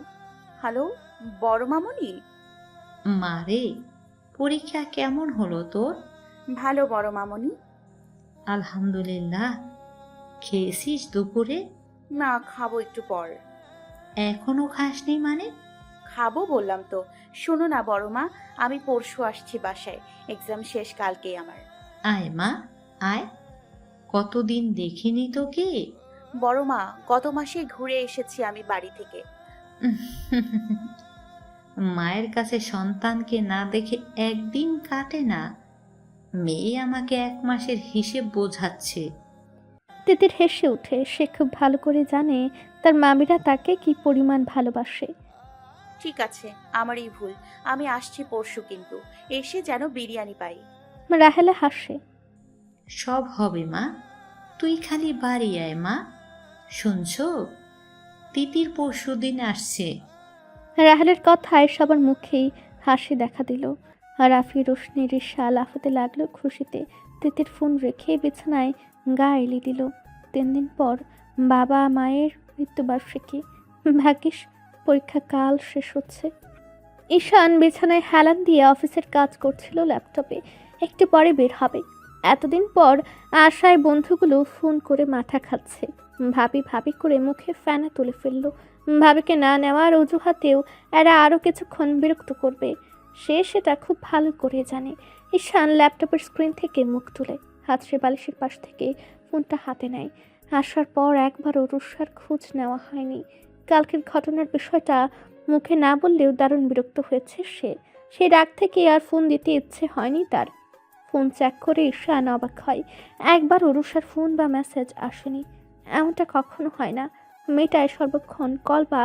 হ্যালো, বড় মামুনি। মারে, পরীক্ষা কেমন হলো তোর? ভালো বড় মামুনি। আলহামদুলিল্লাহ। খেয়েছিস দুপুরে? না, খাবো একটু পর। এখনো খাসনি মানে? খাবো বললাম তো। শোনো না বড় মা, আমি পরশু আসছি বাসায়, এক্সাম শেষ কালকেই আমার। আয় মা, আয়। কতদিন দেখিনি তোকে। বড় মা, গত মাসে ঘুরে এসেছি আমি বাড়ি থেকে। মায়ের কাছে সন্তানকে না দেখে একদিন কাটে না। মেয়ে আমাকে 1 মাসের হিসেব বোঝাচ্ছে। তিতির হেসে ওঠে। সে খুব ভালো করে জানে তার মামিরা তাকে কি পরিমাণ ভালোবাসে। ঠিক আছে, আমারই ভুল, আমি আসছি পরশু, কিন্তু এসে যেন বিরিয়ানি পাই। রাহেলা হাসে। সব হবে মা, তুই খালি বাড়ি আয় মা। শুনছো, তিতির পরশুদিন আসছে। রাহেলের কথায় সবার মুখেই হাসি দেখা দিল। রাফি, রোশনি, রিশা লাফাতে লাগলো খুশিতে। তিতির ফোন রেখে বিছানায় গা এলিয়ে দিল। 3 দিন পর বাবা মায়ের মৃত্যুবার্ষিকী। ভাগ্যিস পরীক্ষা কাল শেষ হচ্ছে। ঈশান বিছানায় হেলান দিয়ে অফিসের কাজ করছিল ল্যাপটপে। একটু পরে বের হবে। এতদিন পর আশায় বন্ধুগুলো ফোন করে মাথা খাচ্ছে। ভাবি ভাবি করে মুখে ফেনা তুলে ফেলল। ভাবিকে না নেওয়ার অজুহাতেও এরা আরও কিছুক্ষণ বিরক্ত করবে। সে সেটা খুব ভালো করে জানে। ঈশান ল্যাপটপের স্ক্রিন থেকে মুখ তুলে হাতড়ে বালিশের পাশ থেকে ফোনটা হাতে নেয়। আসার পর একবারও রুষার খোঁজ নেওয়া হয়নি। কালকের ঘটনার বিষয়টা মুখে না বললেও দারুণ বিরক্ত হয়েছে সে। সেই রাগ থেকে আর ফোন দিতে ইচ্ছে হয়নি তার। ফোন চেক করে ঈশান অবাক হয়। একবারও রুষার ফোন বা মেসেজ আসেনি। এমনটা কখনো হয় না। মেয়েটায় সর্বক্ষণ কল বা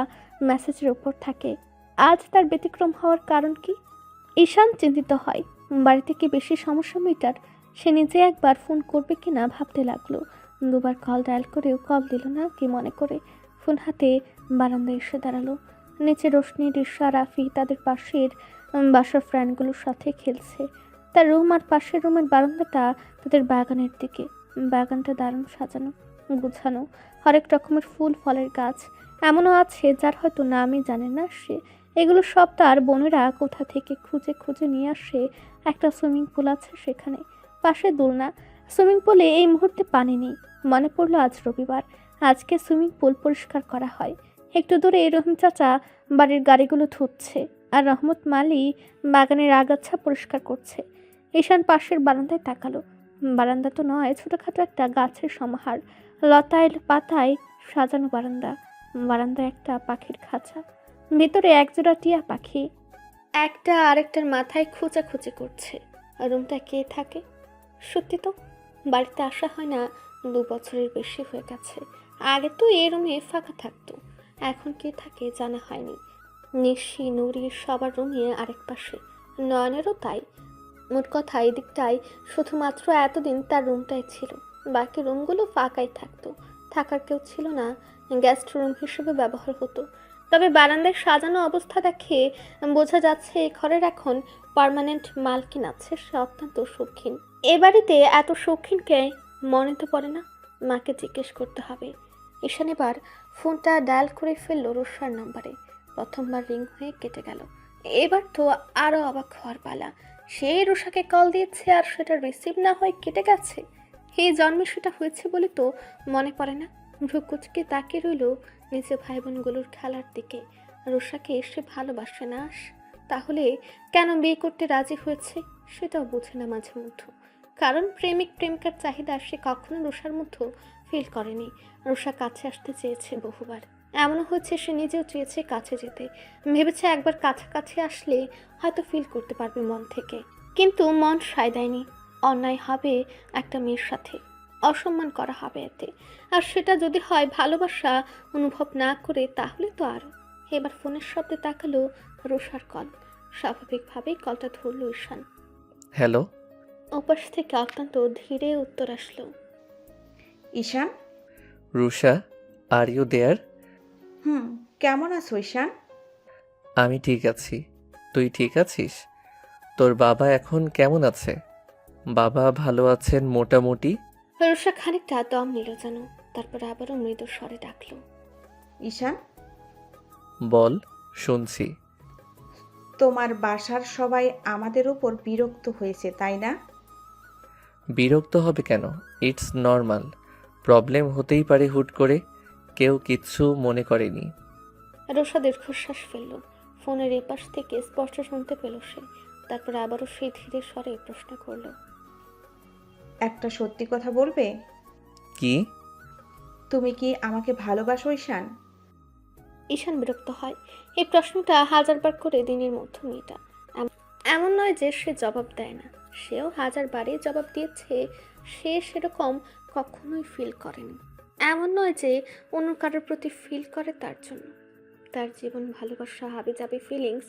মেসেজের ওপর থাকে। আজ তার ব্যতিক্রম হওয়ার কারণ কি? ঈশান চিন্তিত হয়। বাড়িতে কি বেশি সমস্যা মেয়েটার? সে নিজে একবার ফোন করবে কিনা ভাবতে লাগলো। 2বার কল ডায়াল করেও কল দিল না কি মনে করে ফোন হাতে বারান্দায় এসে দাঁড়ালো। নিচে রোশনি, রিশা, রাফি তাদের পাশের বাসার ফ্রেন্ডগুলোর সাথে খেলছে। তার রুম আর পাশের রুমের বারান্দাটা তাদের বাগানের দিকে। বাগানটা দারুণ সাজানো গুছানো, হরেক রকমের ফুল ফলের গাছ এমনও আছে যার হয়তো নামই জানে না সে। এগুলো সব তার বোনেরা কোথা থেকে খুঁজে খুঁজে নিয়ে আসে। একটা সুইমিং পুল আছে সেখানে, পাশে দোলনা। সুইমিং পুলে এই মুহূর্তে পানি নেই। মনে পড়লো আজ রবিবার, আজকে সুইমিং পুল পরিষ্কার করা হয়। একটু দূরে রহিম চাচা বাড়ির গাড়িগুলো ধুচ্ছে আর রহমত মালি বাগানের আগাছা পরিষ্কার করছে। ঈশান পাশের বারান্দায় তাকালো। বারান্দা তো নয়, ছোটখাটো একটা গাছের সমাহার, লতায় পাতায় সাজানো বারান্দা। বারান্দায় একটা পাখির খাঁচা, ভিতরে একজোড়া টিয়া পাখি একটা আরেকটার মাথায় খোঁচাখুচি করছে। রুমটা কে থাকে? সত্যি তো বাড়িতে আসা হয় না 2 বছরের বেশি হয়ে গেছে। আগে তো এই রুমে ফাঁকা থাকতো, এখন কে থাকে জানা হয়নি। নিশি, নুরি সবার রুমে আরেক পাশে, নয়নেরও তাই। মোট কথা এই দিকটাই শুধুমাত্র এতদিন তার রুমটাই ছিল, বাকি রুমগুলো ফাঁকাই থাকতো। থাকার কেউ ছিল না, গেস্ট রুম হিসেবে ব্যবহার হতো। তবে বারান্দায় সাজানো অবস্থা দেখে বোঝা যাচ্ছে এই ঘরের এখন পার্মানেন্ট মালকিন আছে। সে অত্যন্ত শৌখিন। এ বাড়িতে এত শৌখিনকে মনে তো পড়ে না। মাকে জিজ্ঞেস করতে হবে। ঈশান এবার ফোনটা ডায়াল করে ফেললো রুষার নাম্বারে। প্রথমবার রিং হয়ে কেটে গেল। এবার তো আরও অবাক হওয়ার পালা। সে রুষাকে কল দিয়েছে আর সেটা রিসিভ না হয়ে কেটে গেছে। এই জন্মে সেটা হয়েছে বলে তো মনে পড়ে না। ভ্রুকুচকে তাকিয়ে রইল নিজে ভাই বোনগুলোর খেলার দিকে। রুষাকে এসে ভালোবাসে না, তাহলে কেন বিয়ে করতে রাজি হয়েছে সেটাও বোঝে না মাঝে মধ্যে। কারণ প্রেমিক প্রেমিকার চাহিদা সে কখনো রুষার মধ্যে ফিল করেনি। রুষা কাছে আসতে চেয়েছে বহুবার, এমনও হয়েছে সে নিজেও চেয়েছে কাছে যেতে। ভেবেছে একবার কাছাকাছি আসলে হয়তো ফিল করতে পারবে মন থেকে, কিন্তু মন সায় দেয়নি। অন্যায় হবে একটা মেয়ের সাথে, অসম্মান করা হবে এতে। আর সেটা যদি হয় ভালোবাসা অনুভব না করে, তাহলে তো আরও। এবার ফোনের শব্দে তাকালো রুষার কল। স্বাভাবিকভাবেই কলটা ধরল ঈশান। হ্যালো। ওপাশ থেকে অত্যন্ত ধীরে উত্তর আসলো। ঈশান। Rusha, are you there? কেমন আছো ঈশান? আমি ঠিক আছি, তুই ঠিক আছিস? তোর বাবা এখন কেমন আছে? বাবা ভালো আছেন মোটামুটি। রুষা খানিকটা দম নিল যেন, তারপর আবারও মৃদু স্বরে ডাকলো। ঈশান। বল, শুনছি। তোমার বাসার সবাই আমাদের উপর বিরক্ত হয়েছে, তাই না? বিরক্ত হবে কেন? It's normal. প্রবলেম হতেই পারে হুট করে, কেউ কিচ্ছু মনে করেনি। রুষা দীর্ঘশ্বাস ফেলল। ফোনের এপাশ থেকে স্পষ্ট শুনতে পেল সে। তারপর আবারও সেই ধীরে স্বরে প্রশ্ন করলো, একটা সত্যি কথা বলবে? কি? তুমি কি আমাকে ভালোবাসো ঈশান? ঈশান বিরক্ত হয় এই প্রশ্নটা হাজারবার করে দিনের মধ্যে মেয়েটা। এমন নয় যে সে জবাব দেয় না, সেও হাজারবারই জবাব দিয়েছে। সে সেরকম কখনোই ফিল করেনি। এমন নয় যে অন্য কারোর প্রতি ফিল করে তার জন্য। তার জীবন ভালোবাসা হাবিজাবি ফিলিংস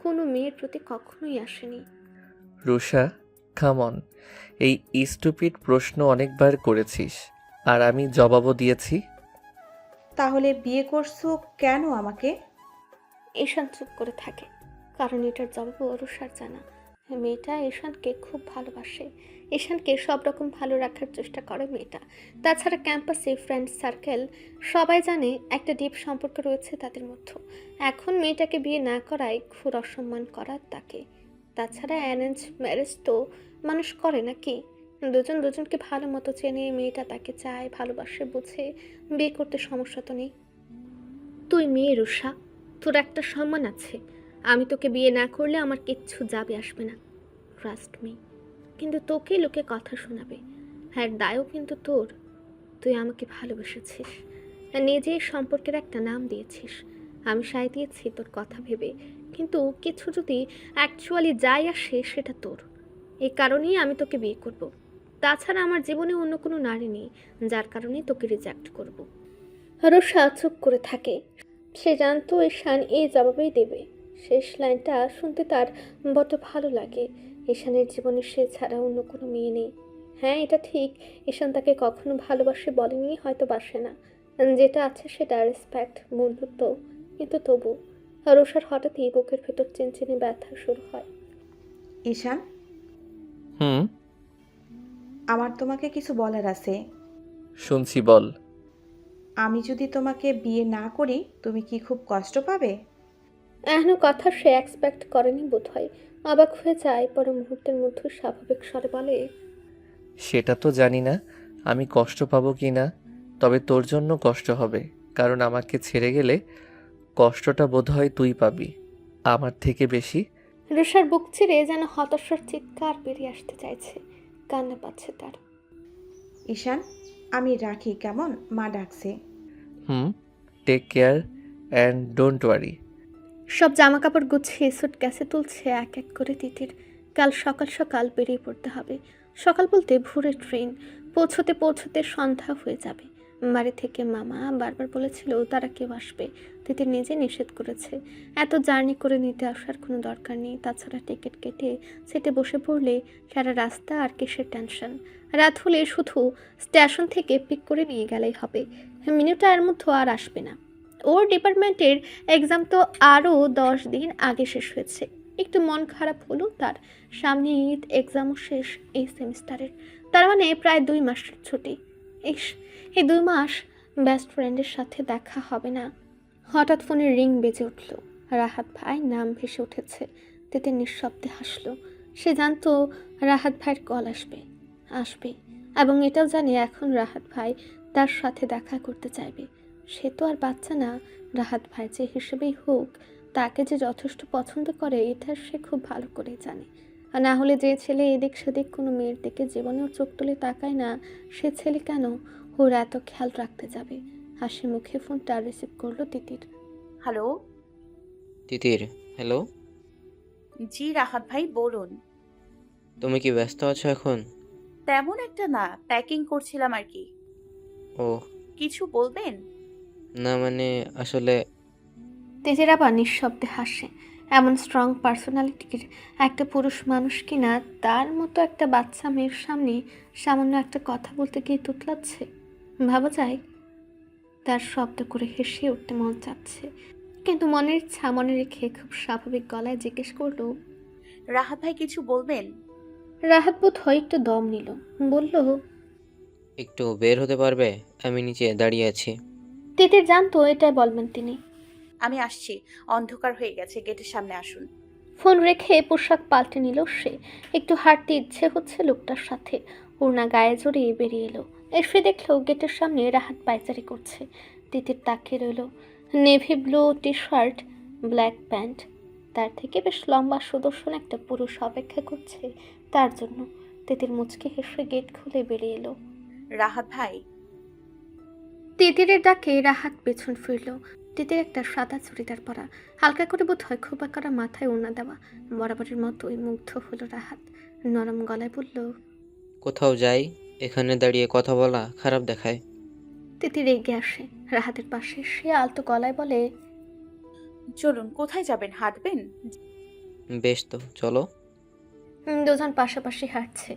কোনো মেয়ের প্রতি কখনোই আসেনি। Rusha, come on. এই স্টুপিড প্রশ্ন অনেকবার করেছিস, আর আমি জবাবও দিয়েছি। তাহলে বিয়ে করছো কেন আমাকে? ঈশান চুপ করে থাকে, কারণ এটার জবাবও রুষার জানা। মেয়েটা ঈশানকে খুব ভালোবাসে। ঈশানকে সব রকম ভালো রাখার চেষ্টা করে মেয়েটা। তাছাড়া ক্যাম্পাসে ফ্রেন্ড সার্কেল সবাই জানে একটা ডিপ সম্পর্ক রয়েছে তাদের মধ্যে। এখন মেয়েটাকে বিয়ে না করায় ঘোর অসম্মান করা তাকে। তাছাড়া অ্যারেঞ্জ ম্যারেজ তো মানুষ করে নাকি? দুজন দুজনকে ভালো মতো চেনে, মেয়েটা তাকে চায়, ভালোবাসে, বুঝে, বিয়ে করতে সমস্যা তো নেই। তুই মেয়ে রুষা, তোর একটা সম্মান আছে। আমি তোকে বিয়ে না করলে আমার কিচ্ছু যাবে আসবে না, ট্রাস্ট মি। কিন্তু তোকে লোকে কথা শোনাবে, হ্যাঁ দায়ও কিন্তু তোর। তুই আমাকে ভালোবেসেছিস, নিজে সম্পর্কের একটা নাম দিয়েছিস। আমি সায় দিয়েছি তোর কথা ভেবে, কিন্তু কিছু যদি অ্যাকচুয়ালি যাই আসে সেটা তোর। এই কারণেই আমি তোকে বিয়ে করব। তাছাড়া আমার জীবনে অন্য কোনো নারী নেই যার কারণে তোকে রিজেক্ট করব। রুষা চুপ করে থাকে। সে জানতো ঈশান এই জবাবেই দেবে। শেষ লাইনটা শুনতে তার বড্ড ভালো লাগে। ঈশানের জীবনে সে ছাড়া অন্য কোনো মেয়ে নেই। হ্যাঁ, এটা ঠিক, ঈশান তাকে কখনো ভালোবাসে বলেনি, হয়তো বাসে না। যেটা আছে সেটা রেসপেক্ট, বন্ধুত্ব। কিন্তু তবু রুষার হঠাৎই বুকের ভেতর চিনচিনে ব্যথা শুরু হয়। ঈশান, হুম, আমার তোমাকে কিছু বলার আছে। শুনছি, বল। আমি যদি তোমাকে বিয়ে না করি তুমি কি খুব কষ্ট পাবে? এখনো কথা সে এক্সপেক্ট করেনি বোধ হয়। অবাক হয়ে যায়, পরে মুহূর্তের মধ্যে স্বাভাবিক স্বরে বলে, সেটা তো জানি না আমি কষ্ট পাবো কি না, তবে তোর জন্য কষ্ট হবে, কারণ আমাকে ছেড়ে গেলে কষ্টটা বোধহয় তুই পাবি আমার থেকে বেশি। রুষার বুক চিরে যেন হতাশার চিৎকার বেরিয়ে আসতে চাইছে, কান্না পাচ্ছে তার। ঈশান, আমি রাখি কেমন? মা ডাকছে। Take care and don't worry. সব জামা কাপড় গুছিয়ে সুটকেসে তুলছে এক এক করে তিতির। কাল সকাল সকাল বেরিয়ে পড়তে হবে। সকাল বলতে ভোরের ট্রেন। পৌঁছতে পৌঁছতে সন্ধ্যা হয়ে যাবে। বাড়ি থেকে মামা বারবার বলেছিল তারা কেউ আসবে, তিতির নিজে নিষেধ করেছে। এত জার্নি করে নিতে আসার কোনো দরকার নেই। তাছাড়া টিকিট কেটে সিটে বসে পড়লে সারা রাস্তা আর কিসের টেনশন। রাত হলে শুধু স্টেশন থেকে পিক করে নিয়ে গেলেই হবে। মিনিটটা এর মধ্যে আর আসবে না। ওর ডিপার্টমেন্টের এক্সাম তো আরও 10 দিন আগে শেষ হয়েছে। একটু মন খারাপ হলো তার। সামনে ঈদ, এক্সামও শেষ এই সেমিস্টারের। তার মানে প্রায় 2 মাসের ছুটি। এই 2 মাস বেস্ট ফ্রেন্ডের সাথে দেখা হবে না। হঠাৎ ফোনের রিং বেজে উঠল। রাহাত ভাই নাম ভেসে উঠেছে। তিতির নিঃশব্দে হাসলো। সে জানতো রাহাত ভাইয়ের কল আসবে এবং এটাও জানে এখন রাহাত ভাই তার সাথে দেখা করতে চাইবে। সে তো আর বাচ্চা না। রাহাত ভাই যে হিসেবেই হোক, তাকে যে যথেষ্ট পছন্দ করে এটা সে খুব ভালো করেই জানে। আর না হলে যে ছেলে এদিক সেদিক কোনো মেয়ের দিকে জীবনেও চোখ তুলে তাকায় না, সে ছেলে কেন ওর এত খেয়াল রাখতে যাবে? হাসি মুখে ফোনটা রিসিভ করলো তিতির। হ্যালো। তিতির, হ্যালো। জি রাহাত ভাই, বলুন। তুমি কি ব্যস্ত আছো এখন? তেমন একটা না, প্যাকিং করছিলাম আর কি। ও, কিছু বলবেন? না মানে আসলে তিতির আবার নিঃশব্দে হাসে। এমন স্ট্রং পার্সোনালিটির একটা পুরুষ মানুষ কিনা তার মতো একটা বাচ্চা মেয়ের সামনে সামান্য একটা কথা বলতে গিয়ে তুতলাচ্ছে। ভাবা যায় তার শব্দ করে হেসে উঠতে মন চাচ্ছে, কিন্তু মনের ইচ্ছা মনে রেখে খুব স্বাভাবিক গলায় জিজ্ঞেস করলো, রাহাত ভাই কিছু বলবেন? রাহাত বোধ হয় একটু দম নিল, বলল, একটু বের হতে পারবে? আমি নিচে দাঁড়িয়ে আছি। তিতির জানতো এটাই বলবেন তিনি। আমি আসছি, অন্ধকার হয়ে গেছে, গেটের সামনে আসুন। ফোন রেখে পোশাক পাল্টে নিল সে। একটু হাঁটতে ইচ্ছে হচ্ছে লোকটার সাথে। ওড়না গায়ে জড়িয়ে বেরিয়ে এলো। এসে দেখলো গেটের সামনে রাহাত পায়চারি করছে। তিতির তাকিয়ে রইল। Navy blue T shirt, black pant, তার থেকে বেশ লম্বা সুদর্শন একটা পুরুষ অপেক্ষা করছে তার জন্য। তিতির মুচকে হেসে গেট খুলে বেরিয়ে এলো। রাহাত ভাই। তিতিরের ডাকে রাহাত পেছন ফিরল। তিতির একটা সাদা চুড়িদার পরা, হালকা করে বোধ হয় খোপা করা মাথায় ওড়না দেওয়া। বরাবরের মতোই মুগ্ধ হলো রাহাত। নরম গলায় বলল, কোথাও যাই, এখানে দাঁড়িয়ে কথা বলা খারাপ দেখায়। তিতির এগিয়ে আসে রাহাতের পাশে। সে আলতো গলায় বলে, চলুন, কোথায় যাবেন? হাঁটবেন? বেশ তো, চলো। দুজন পাশাপাশি হাঁটছে।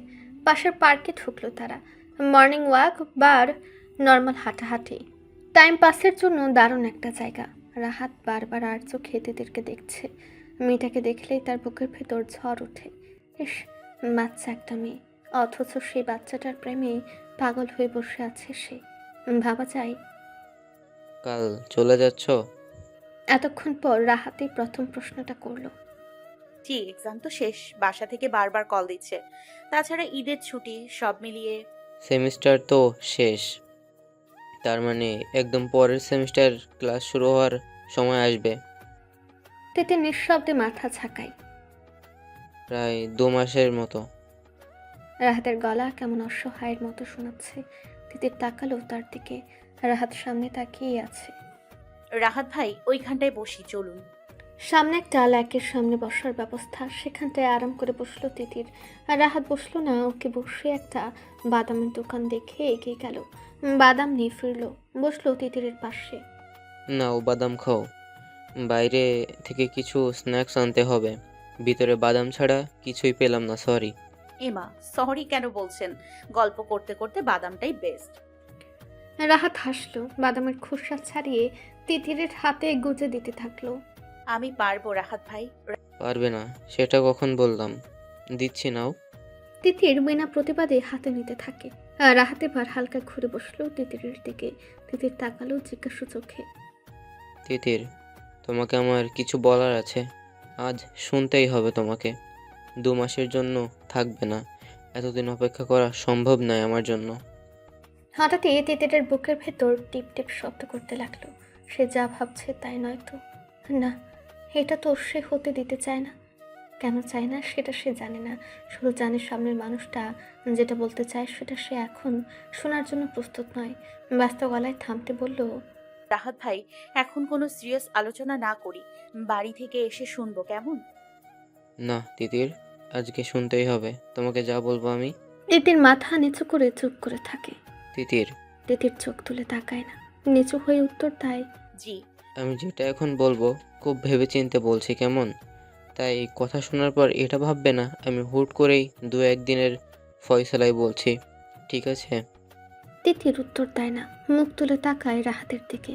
পাশের পার্কে ঢুকলো তারা। মর্নিং ওয়াক বার নর্মাল হাঁটাহাঁটি, টাইম পাসের জন্য দারুণ একটা জায়গা। রাহাত বারবার আর চোখে তিতিরকে দেখছে। মেয়েটাকে দেখলেই তার বুকের ভেতর ঝড় ওঠে। ইস, বাচ্চা একটা মেয়ে, অথচ সেই বাচ্চাটার প্রেমে পাগল হয়ে বসে আছে সে। ভাবা যায়। কাল চলে যাচ্ছ? এতক্ষণ পর রাহাতই প্রথম প্রশ্নটা করলো। জি, এক্সাম তো শেষ, বাসা থেকে বারবার কল দিচ্ছে। তাছাড়া ঈদের ছুটি, সব মিলিয়ে। সেমিস্টার তো শেষ, তার মানে একদম পরের সেমিস্টার ক্লাস শুরু হওয়ার সময় আসবে। তিতির নিঃশব্দে মাথা ঝাঁকায়। প্রায় 2 মাসের মতো। রাহাতের গলা কেমন অসহায়ের মতো শোনাচ্ছে। তিতির তাকালো তার দিকে। রাহাত সামনে তাকিয়ে আছে। রাহাত ভাই, ওইখানটায় বসি, চলুন। সামনে একটা ল্যাকের সামনে বসার ব্যবস্থা, সেখানটায় আরাম করে বসলো তিতির। আর রাহাত বসলো না, ওকে বসে একটা বাদামের দোকান দেখে এগিয়ে গেল। বাদাম নিয়ে ফিরলো, বসলো তিতিরের পাশে। নাও বাদাম খাও, বাইরে থেকে কিছু স্ন্যাক্স আনতে হবে, ভিতরে বাদাম ছাড়া কিছুই পেলাম না, সরি। এমা, সরি কেন বলছেন? গল্প করতে করতে বাদামটাই বেস্ট। রাহাত হাসলো, বাদামের খোসা ছাড়িয়ে তিতিরের হাতে গুজে দিতে থাকলো। আমি পারবো রাহাত ভাই। পারবে না সেটা কখন বললাম, দিচ্ছি নাও। তিতির বিনা প্রতিবাদে হাতে নিতে থাকে। আর রাহাত এবার হালকা ঘুরে বসলো তিতিরের দিকে। তিতির তাকালো জিজ্ঞাসু চোখে। তিতির, তোমাকে আমার কিছু বলার আছে, আজ শুনতেই হবে তোমাকে। 2 মাসের জন্য থাকবে না, এতদিন অপেক্ষা করা সম্ভব নয় আমার জন্য। হঠাৎই তিতিরের বুকের ভেতর টিপ টিপ শব্দ করতে লাগলো। সে যা ভাবছে তাই নয় তো। না, এটা তো সে হতে দিতে চায় না। কেন চায় না সেটা সে জানে না, শুধু জানে সামনের মানুষটা যেটা বলতে চায় সেটা সে এখন শোনার জন্য প্রস্তুত নয়। ব্যস্ত গলায় থামতে বলল, রাহাত ভাই, এখন কোনো সিরিয়াস আলোচনা না করি, বাড়ি থেকে এসে শুনবো, কেমন? না তিতির, আজকে শুনতেই হবে তোমাকে যা বলবো আমি। তিতির মাথা নিচু করে চুপ করে থাকে। তিতির। তিতির চোখ তুলে তাকায় না, নিচু হয়ে উত্তর দেয়, জি। আমি যেটা এখন বলবো খুব ভেবেচিন্তে বলছি, কেমন? তাই কথা শোনার পর এটা ভাববে না আমি হুট করেই 2-1 দিনের ফয়সালাই বলছি, ঠিক আছে? তিতির উত্তর দেয় না, মুখ তুলে তাকায় রাহাতের দিকে।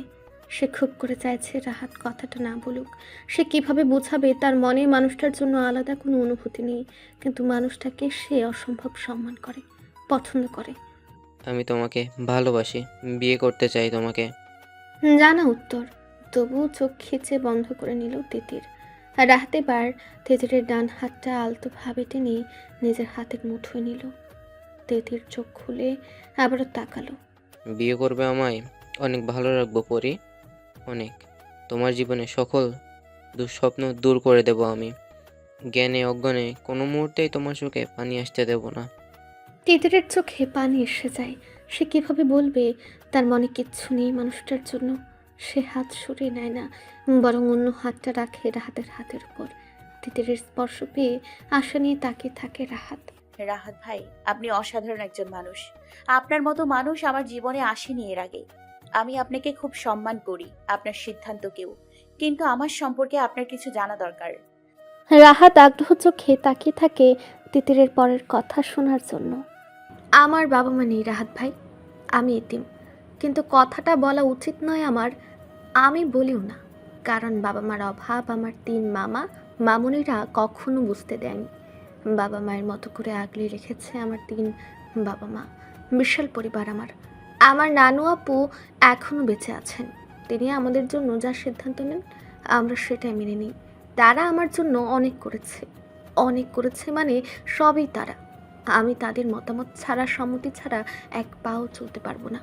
সে খুব করে চাইছে রাহাত কথাটা না বলুক। সে কিভাবে বোঝাবে তার মনে মানুষটার জন্য আলাদা কোনো অনুভূতি নেই, কিন্তু মানুষটাকে সে অসম্ভব সম্মান করে, পছন্দ করে। আমি তোমাকে ভালোবাসি, বিয়ে করতে চাই তোমাকে। জানা উত্তর, তবুও চোখ খিচে বন্ধ করে নিল তিতির। আর রাহাত এবার তিতিরের ডান হাতটা আলতোভাবে টেনে নিজের হাতের মুঠোয় নিল। তিতির চোখ খুলে আবারও তাকালো। বিয়ে করবে আমায়? অনেক ভালো রাখবো পরি, অনেক। তোমার জীবনে সকল দুঃস্বপ্ন দূর করে দেব আমি। জ্ঞানে অজ্ঞানে কোনো মুহূর্তেই তোমার চোখে পানি আসতে দেব না। তিতিরের চোখে পানি এসে যায়। সে কিভাবে বলবে তার মনে কিচ্ছু নেই মানুষটার জন্য। সে হাত সরিয়ে নেয় না, বরং অন্য হাতটা রাখে রাহাতের হাতের উপর। তিতিরের স্পর্শ পেয়ে আশা নিয়ে তাকিয়ে থাকে রাহাত। রাহাত ভাই, আপনি অসাধারণ একজন মানুষ। আপনার মতো মানুষ আমার জীবনে আসেনি এর আগে। আমি আপনাকে খুব সম্মান করি, আপনার সিদ্ধান্তকেও, কিন্তু আমার সম্পর্কে আপনার কিছু জানা দরকার। রাহাত আগ্রহ চোখে তাকিয়ে থাকে তিতিরের পরের কথা শোনার জন্য। আমার বাবা মা নেই রাহাত ভাই, আমি এতিম। কিন্তু কথাটা বলা উচিত নয় আমার, আমি বলিও না, কারণ বাবা মার অভাব আমার 3 মামা মামুনিরা কখনো বুঝতে দেয়নি। বাবা মায়ের মতো করে আগলে রেখেছে আমার 3 বাবা মা। বিশাল পরিবার আমার। আমার নানু আপু এখনও বেঁচে আছেন। তিনি আমাদের জন্য যা সিদ্ধান্ত নেন আমরা সেটাই মেনে নিই। তারা আমার জন্য অনেক করেছে, অনেক করেছে মানে সবই তারা। আমি তাদের মতামত ছাড়া, সম্মতি ছাড়া 1 পাও চলতে পারবো না।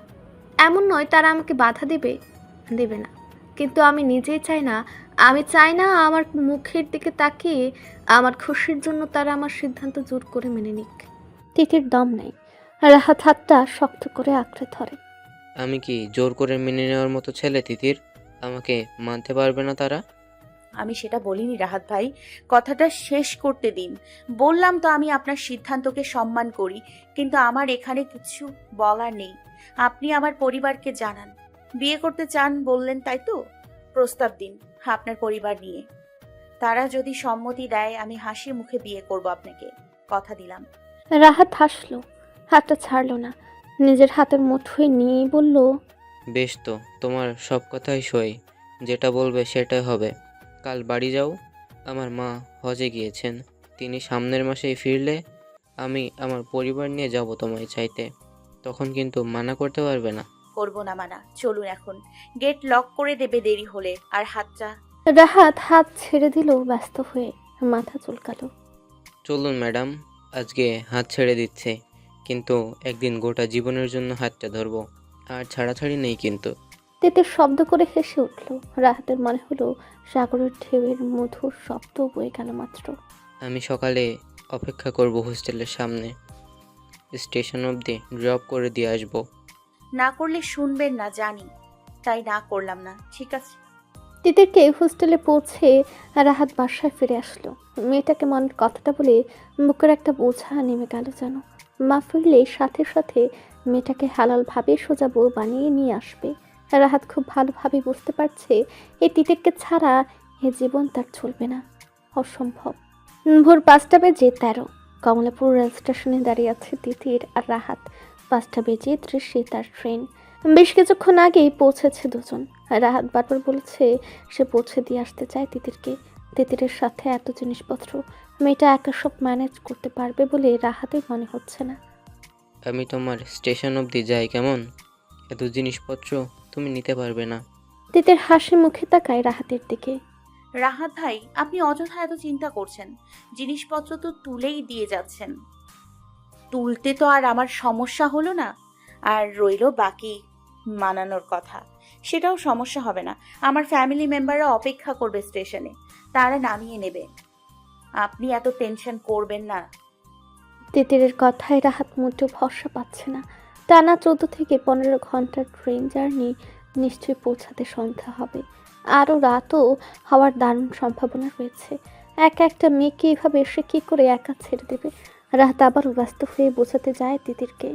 এমন নয় তারা আমাকে বাধা দেবে, দেবে না। কিন্তু আমি নিজেই চাই না। আমি চাই না আমার মুখের দিকে তাকিয়ে আমার খুশির জন্য তারা আমার সিদ্ধান্ত জোর করে মেনে নিক। তিতির দম নেই। রাহাত হাতটা শক্ত করে আঁকড়ে ধরে। আমি কি জোর করে মেনে নেওয়ার মতো ছেলে তিতির? আমাকে মানতে পারবে না তারা? আমি সেটা বলিনি রাহাত ভাই, কথাটা শেষ করতে দিন। বললাম তো আমি আপনার সিদ্ধান্তকে সম্মান করি, কিন্তু আমার এখানে কিছু বলার নেই। আপনি আমার পরিবারকে জানান। বিয়ে করতে চান বললেন, তাই তো? প্রস্তাব দিন আপনার পরিবার নিয়ে। তারা যদি সম্মতি দেয় আমি হাসি মুখে বিয়ে করব আপনাকে, কথা দিলাম। রাহাত হাসলো, হাতটা ছাড়লো না, নিজের হাতের মুঠোয় নিয়ে বলল, বেশ, তো তোমার সব কথাই সই। যেটা বলবে সেটাই হবে। কাল বাড়ি যাও। আমার মা হজে গিয়েছেন, তিনি সামনের মাসেই ফিরলে আমি আমার পরিবার নিয়ে যাব তোমায় চাইতে। তখন কিন্তু মানা করতে পারবে না। করব না মানা। চলুন এখন, গেট লক করে দেবে দেরি হলে। আর হাতটা। রাহাত হাত ছেড়ে দিল ব্যস্ত হয়ে, মাথা চুলকালো। চলুন ম্যাডাম, আজকে হাত ছেড়ে দিচ্ছে, কিন্তু একদিন গোটা জীবনের জন্য হাতটা ধরবো। আর ছাড়াছাড়ি নেই কিন্তু। তিতির শব্দ করে হেসে উঠল। রাহাতের মনে হলো সাগরের ঢেউয়ের মধুর শব্দ বয়ে গেল মাত্র। আমি সকালে অপেক্ষা করব হোস্টেলের সামনে। স্টেশন অবধি ড্রপ করে দিয়ে আসবো। না করলে শুনবেন না জানি, তাই না করলাম না। ঠিক আছে। তিতিরকে হোস্টেলে পৌঁছে রাহাত বাসায় ফিরে আসলো। মেয়েটাকে মনের কথাটা বলে বুকের একটা বোঝা নেমে গেল যেন। মা ফিরলে সাথে সাথে মেয়েটাকে হালালভাবে সোজা বউ বানিয়ে নিয়ে আসবে। রাহাত খুব ভালোভাবে বুঝতে পারছে এই তিতিরকে ছাড়া এ জীবন তার চলবে না, অসম্ভব। ভোর 5:13 কমলাপুর রেল স্টেশনে দাঁড়িয়ে আছে তিতির আর রাহাত। 5:30 তার ট্রেন। বেশ কিছুক্ষণ আগেই পৌঁছেছে দুজন। রাহাত বারবার বলেছে সে পৌঁছে দিয়ে আসতে চায় তিতিরকে। তিতিরের সাথে এত জিনিসপত্র, মেয়েটা একা সব ম্যানেজ করতে পারবে বলে রাহাতের মনে হচ্ছে না। আমি তোমার স্টেশন অবধি যাই কেমন? এত জিনিসপত্র তুমি নিতে পারবে না। তিতির হাসি মুখে তাকায় রাহাতের দিকে। রাহাত ভাই, আপনি অযথা এত চিন্তা করছেন। জিনিসপত্র তো তুলেই দিয়ে যাচ্ছেন। তুলতে তো আর আমার সমস্যা হলো না। আর রইল বাকি মানানোর কথা, সেটাও সমস্যা হবে না। আমার ফ্যামিলি মেম্বাররা অপেক্ষা করবে স্টেশনে, তারা নামিয়ে নেবে। আপনি এত টেনশন করবেন না। তিতিরের কথায় রাহাত মোটেও ভরসা পাচ্ছে না। টানা 14 থেকে 15 ঘন্টার ট্রেন জার্নি, নিশ্চয়ই পৌঁছাতে সন্ধ্যা হবে। আরও রাতও হওয়ার দারুণ সম্ভাবনা রয়েছে। একা একটা মেয়েকে এভাবে এসে কী করে একা ছেড়ে দেবে? রাহাত আবারও ব্যস্ত হয়ে বোঝাতে যায় তিতিরকে।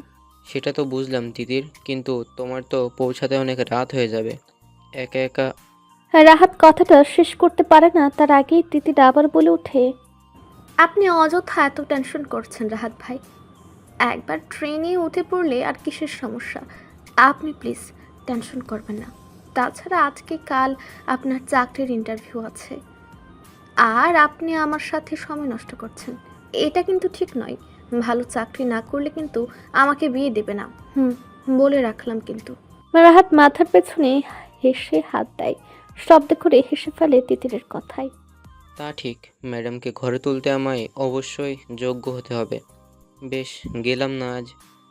সেটা তো বুঝলাম তিতির, কিন্তু তোমার তো পৌঁছাতে অনেক রাত হয়ে যাবে। একা একা। রাহাত কথাটা শেষ করতে পারে না, তার আগেই তিতির আবার বলে ওঠে, আপনি অযথা এত টেনশন করছেন রাহাত ভাই। একবার ট্রেনে উঠে পড়লে আর কিসের সমস্যা? আপনি প্লিজ টেনশন করবেন না। তাছাড়া আজকে কাল আপনার চাকরির ইন্টারভিউ আছে, আর আপনি আমার সাথে সময় নষ্ট করছেন। এটা কিন্তু ঠিক নয়। ভালো চাকরি না করলে কিন্তু আমাকে বিয়ে দেবে না। বলে রাখলাম কিন্তু। রাহাত মাথার পেছনে হেসে হাত দেয়, শব্দ করে হেসে ফেলে তিতিরের কথায়। তা ঠিক, ম্যাডামকে ঘরে তুলতে আমায় অবশ্যই যোগ্য হতে হবে। বেশ, গেলাম না আজ,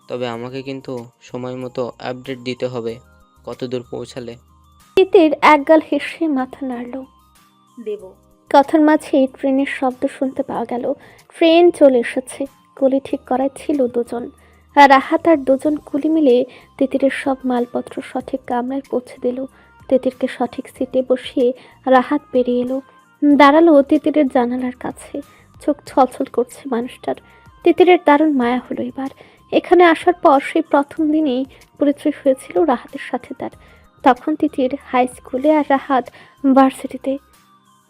তবে আমাকে কিন্তু সময় মতো আপডেট দিতে হবে কতদূর পৌঁছালে। তিতির একগাল হেসে মাথা নাড়ল। দেব। কথার মাঝে ট্রেনের শব্দ শুনতে পাওয়া গেল। ট্রেন চলে এসেছে। কুলি ঠিক করাই ছিল দুজন। রাহাত আর দুজন কুলি মিলে তিতিরের সব মালপত্র সঠিক কামরায় পৌঁছে দিল। তিতিরকে সঠিক সিটে বসিয়ে রাহাত বেরিয়ে এলো, দাঁড়ালো তিতিরের জানালার কাছে। চোখ ছলছল করছে মানুষটার। তিতিরের দারুণ মায়া হলো এবার। এখানে আসার পর সেই প্রথম দিনেই পরিচয় হয়েছিল রাহাতের সাথে তার। তখন তিতির হাই স্কুলে আর রাহাত ভার্সিটিতে।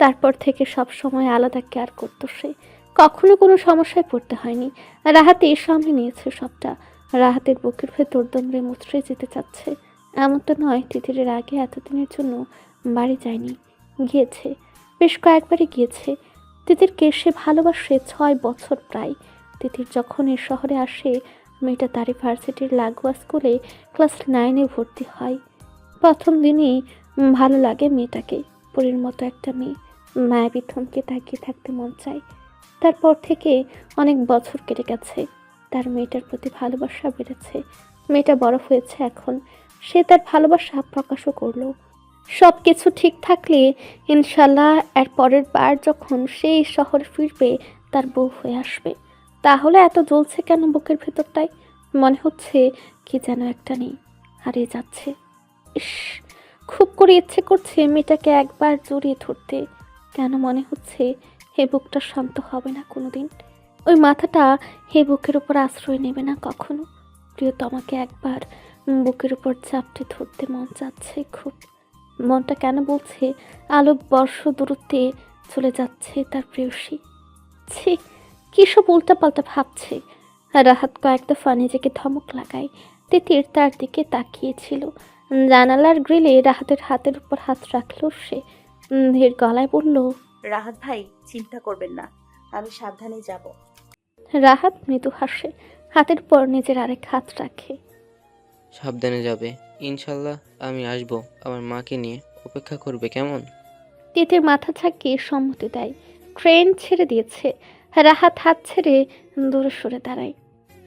তারপর থেকে সব সময় আলাদা কেয়ার করতো সে। কখনো কোনো সমস্যায় পড়তে হয়নি। রাহাতে সামনে নিয়েছে সবটা। রাহাতের বুকের ভেতর দমড়ে মুচড়ে যেতে চাচ্ছে। এমনটা নয় তিতিরের আগে এতদিনের জন্য বাড়ি যায়নি, গিয়েছে, বেশ কয়েকবারই গিয়েছে। তিতিরকে সে ভালোবাসে 6 বছর প্রায়। তিতির যখন এ শহরে আসে, মেয়েটা তারই ভার্সিটির লাগোয়া স্কুলে ক্লাস 9-এ ভর্তি হয়। প্রথম দিনই ভালো লাগে মেয়েটাকে। পরীর মতো একটা মেয়ে, মায়াবী থমকে তাকিয়ে থাকতে মন চায়। তারপর থেকে অনেক বছর কেটে গেছে। তার মেয়েটার প্রতি ভালোবাসা বেড়েছে। মেয়েটা বড় হয়েছে এখন। সে তার ভালোবাসা প্রকাশও করলো। সব কিছু ঠিক থাকলে ইনশাল্লাহ এর পরের বার যখন সেই শহরে ফিরবে তার বউ হয়ে আসবে। তাহলে এত জ্বলছে কেন বুকের ভেতরটায়? মনে হচ্ছে কি যেন একটা নেই, হারিয়ে যাচ্ছে। ইস, খুব করে ইচ্ছে করছে মেয়েটাকে একবার জড়িয়ে ধরতে। কেন মনে হচ্ছে হে বুকটা শান্ত হবে না কোনোদিন, ওই মাথাটা হে বুকের উপর আশ্রয় নেবে না কখনো। প্রিয়তমাকে একবার বুকের উপর চাপটে ধরতে মন চাচ্ছে খুব। মনটা কেন বলছে আলোক বর্ষ দূরত্বে চলে যাচ্ছে তার প্রেয়সী। ছি, কী সব উল্টাপাল্টা ভাবছে। রাহাত কয়েক দফা নিজেকে ধমক লাগায়। তিতির তার দিকে তাকিয়েছিল। জানালার গ্রিলে রাহাতের হাতের উপর হাত রাখল সে। ধীর গলায় বলল, রাহাত ভাই, চিন্তা করবেন না, আমি সাবধানে যাব। রাহাত মৃদু হাসে, হাতের উপর নিজের আরেক হাত রাখে। সাবধানে যাবে, ইনশাল্লাহ আমি আসবো। আমার মাকে নিয়ে অপেক্ষা করবে কেমন? তিতির মাথা ঝাঁকিয়ে সম্মতি দেয়। ট্রেন ছেড়ে দিয়েছে। রাহাত হাত ছেড়ে দূরে সরে দাঁড়ায়।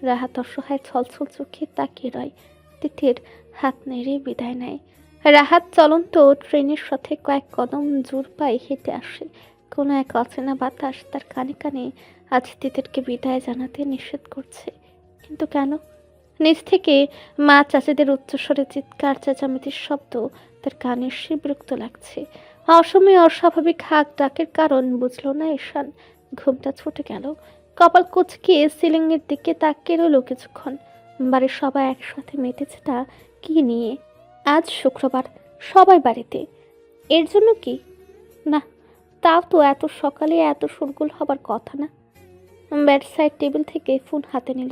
রাহাত অসহায় ছলছল চোখে তাকিয়ে রয়। তিতির হাত নেড়ে বিদায় নেয়। রাহাত চলন্ত ট্রেনের সাথে কয়েক কদম জোর পায়ে হেঁটে আসে। কোনো এক অচেনা বাতাস তার কানে কানে আজ তিতিরকে বিদায় জানাতে নিষেধ করছে। কিন্তু কেন? নিজ থেকে মা চাচাদের উচ্চস্বরে চিৎকার চেঁচামেচির শব্দ তার কানে এসে বিরক্ত লাগছে। অসময়ে অস্বাভাবিক হাঁক ডাকের কারণ বুঝল না ঈশান। ঘুমটা ছুটে গেল। কপাল কুঁচকিয়ে সিলিংয়ের দিকে তাকিয়ে রইল কিছুক্ষণ। বাড়ির সবাই একসাথে মেতেছেটা কি নিয়ে? আজ শুক্রবার, সবাই বাড়িতে। এর জন্য কি? না, তাও তো এত সকালে এত শোরগোল হবার কথা না। বেড সাইড টেবিল থেকে ফোন হাতে নিল।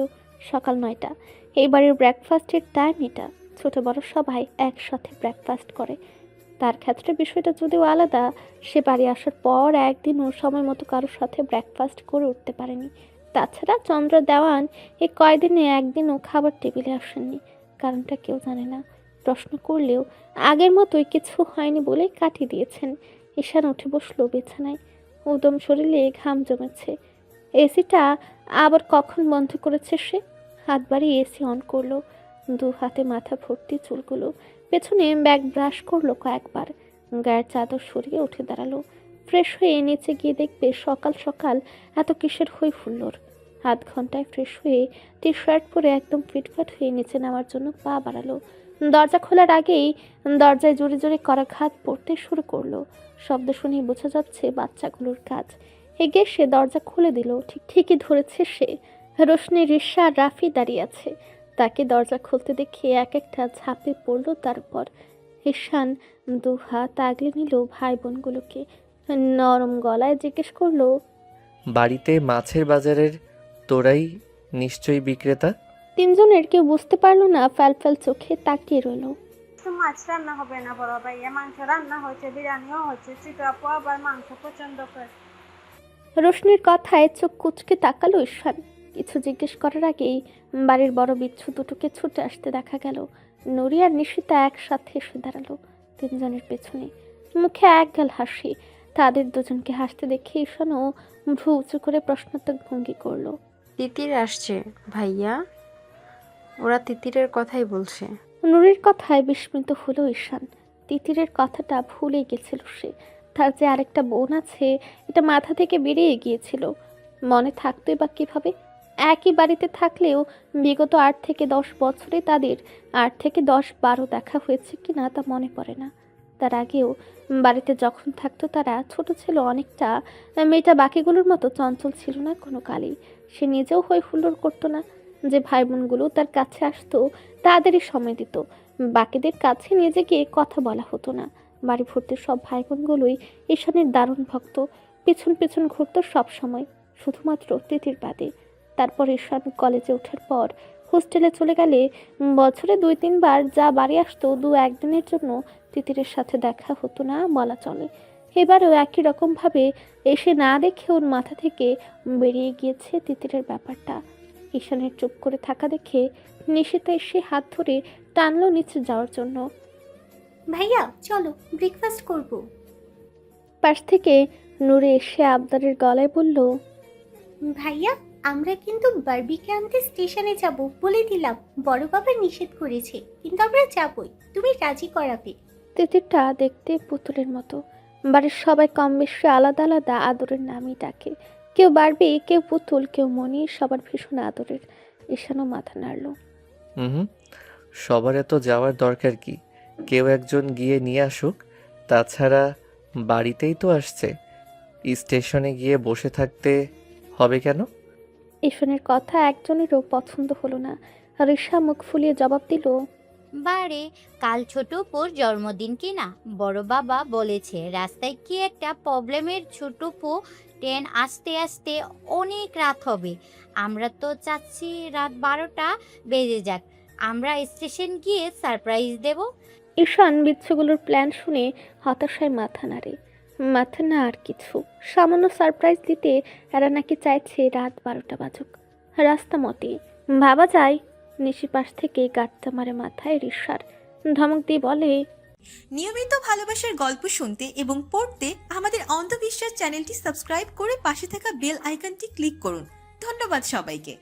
সকাল 9টা। এই বাড়ির ব্রেকফাস্টের টাইম এটা। ছোট বড় সবাই একসাথে ব্রেকফাস্ট করে। তার ক্ষেত্রে বিষয়টা যদিও আলাদা, সে বাড়ি আসার পর একদিনও সময় মতো কারোর সাথে ব্রেকফাস্ট করে উঠতে পারেনি। তাছাড়া চন্দ্র দেওয়ান এই কয়দিনে একদিনও খাবার টেবিলে আসেননি। কারণটা কেউ জানে না। প্রশ্ন করলেও আগের মতোই কিছু হয়নি বলেই কাটিয়ে দিয়েছেন। ঈশান উঠে বসলো বিছানায়। উদম শরীরে ঘাম জমেছে। এসিটা আবার কখন বন্ধ করেছে সে? হাত বাড়িয়ে এসি অন করলো। দু হাতে মাথা ভর্তি চুলগুলো। পেছনে ব্যাগ ব্রাশ করলো কয়েকবার। গায়ের চাদর সরিয়ে উঠে দাঁড়ালো। ফ্রেশ হয়ে নিচে গিয়ে দেখবে সকাল সকাল এত কিসের হই ফুল্লোর। আধ ঘন্টায় ফ্রেশ হয়ে টি শার্ট পরে একদম ফিটফাট হয়ে নিচে নামার জন্য পা বাড়ালো। দরজা খোলার আগেই দরজায় জোরে জোরে করাঘাত পড়তে শুরু করলো। শব্দ শুনেই বোঝা যাচ্ছে বাচ্চাগুলোর কাজ। এগিয়ে সে দরজা খুলে দিল। ঠিকই ধরেছে সে। রোশনি, রিশা আর রাফি দাঁড়িয়ে আছে। তাকে দরজা খুলতে দেখে এক একটা ঝাঁপে পড়ল তার উপর। ঈশান দু হাত আগলে নিল ভাই বোনগুলোকে। নরম গলায় জিজ্ঞেস করলো, বাড়িতে মাছের বাজারের তোরাই নিশ্চয়ই বিক্রেতা? তিনজনের কেউ বুঝতে পারলো না, ফ্যাল চোখে তাকিয়ে রইল। মাছ রান্না হবে না বড় ভাইয়া, মাংস রান্না হয়েছে, বিরিয়ানিও হয়েছে। চিটু আপু আবার মাংস পছন্দ করে। রোশনির কথায় চোখ কুচকে তাকালো ঈশান। কিছু জিজ্ঞেস করার আগেই বাড়ির বড় বিচ্ছু দুটোকে ছুটে আসতে দেখা গেল। নুরি আর নিশিতা একসাথে এসে দাঁড়ালো তিনজনের পেছনে। মুখে একগাল হাসি। তাদের দুজনকে হাসতে দেখে ঈশানও ভ্রু উঁচু করে প্রশ্নাত্মক ভঙ্গি করলো। তিতির আসছে ভাইয়া, ওরা তিতিরের কথাই বলছে। নুরির কথায় বিস্মিত হলো ঈশান। তিতিরের কথাটা ভুলে গেছিল সে। তার যে আরেকটা বোন আছে এটা মাথা থেকে বেরিয়ে গিয়েছিল। মনে থাকতোই বা কীভাবে? একই বাড়িতে থাকলেও বিগত 8 থেকে 10 বছরে তাদের 8 থেকে 10-12 দেখা হয়েছে কি না তা মনে পড়ে না। তার আগেও বাড়িতে যখন থাকতো তারা ছোট ছিল অনেকটা। মেয়েটা বাকিগুলোর মতো চঞ্চল ছিল না কোনো কালেই। সে নিজেও হই হুল্লোড় করতো না। যে ভাই বোনগুলো তার কাছে আসতো তাদেরই সময় দিত। বাকিদের কাছে নিজে গিয়ে কথা বলা হতো না। বাড়ি ভর্তি সব ভাই বোনগুলোই ঈশানের দারুণ ভক্ত। পেছন পেছন ঘুরতো সব সময়, শুধুমাত্র তিতির বাদে। তারপর ঈশান কলেজে ওঠার পর হোস্টেলে চলে গেলে বছরে 2-3 বার যা বাড়ি আসতো 2-1 দিনের জন্য তিতিরের সাথে দেখা হতো না বলা চলে। এবারেও একই রকমভাবে এসে না দেখে ওর মাথা থেকে বেরিয়ে গিয়েছে তিতিরের ব্যাপারটা। ঈশানের চুপ করে থাকা দেখে নিশিতা এসে হাত ধরে টানলো নিচে যাওয়ার জন্য। ভাইয়া চলো ব্রেকফাস্ট করব। পাশ থেকে নূরে এসে আবদারের গলায় বলল, ভাইয়া আমরা কিন্তু বারবিকিউ আনতে স্টেশনে যাব বলে দিলাম। বড় বাবা নিষেধ করেছে কিন্তু আমরা যাবই, তুমি রাজি করাবে। তিতিরটা দেখতে পুতুলের মতো। বাড়ির সবাই কম বেশি আলাদা আলাদা আদরের নামই ডাকে। কেউ বারবি, কেউ পুতুল, কেউ মনি, সবার ভীষণ আদরের। ঈশানও মাথা নাড়ল। হুম, সবার এত যাওয়ার দরকার কি? কেউ একজন গিয়ে নিয়ে আসুক। তাছাড়া বাড়িতেই তো আসছে, স্টেশনে গিয়ে বসে থাকতে হবে কেন? ঈশানের কথা একজনেরও পছন্দ হলো না। রিশা মুখ ফুলিয়ে জবাব দিল, বারে কাল ছোট আপুর জন্মদিন কি না, বড় বাবা বলেছে রাস্তায় কি একটা প্রবলেমের ছোট আপু ট্রেন আসতে আসতে অনেক রাত হবে। আমরা তো চাচ্ছি রাত 12টা বেজে যাক, আমরা স্টেশন গিয়ে সারপ্রাইজ দেব। ঈশান বিচ্ছুগুলোর প্ল্যান শুনে হতাশায় মাথা নাড়ে। মাথা না আর কিছু, সামান্য সারপ্রাইজ দিতে এরা নাকি চাইছে রাত 12টা বাজুক। রাস্তা মতে ভাবা যায়। নিশি পাশ থেকে গাঁটটা মারে মাথায় রিশার, ধমক দিয়ে বলে, নিয়মিত ভালোবাসার গল্প শুনতে এবং পড়তে আমাদের অন্ধবিশ্বাস চ্যানেলটি সাবস্ক্রাইব করে পাশে থাকা বেল আইকনটি ক্লিক করুন। ধন্যবাদ সবাইকে।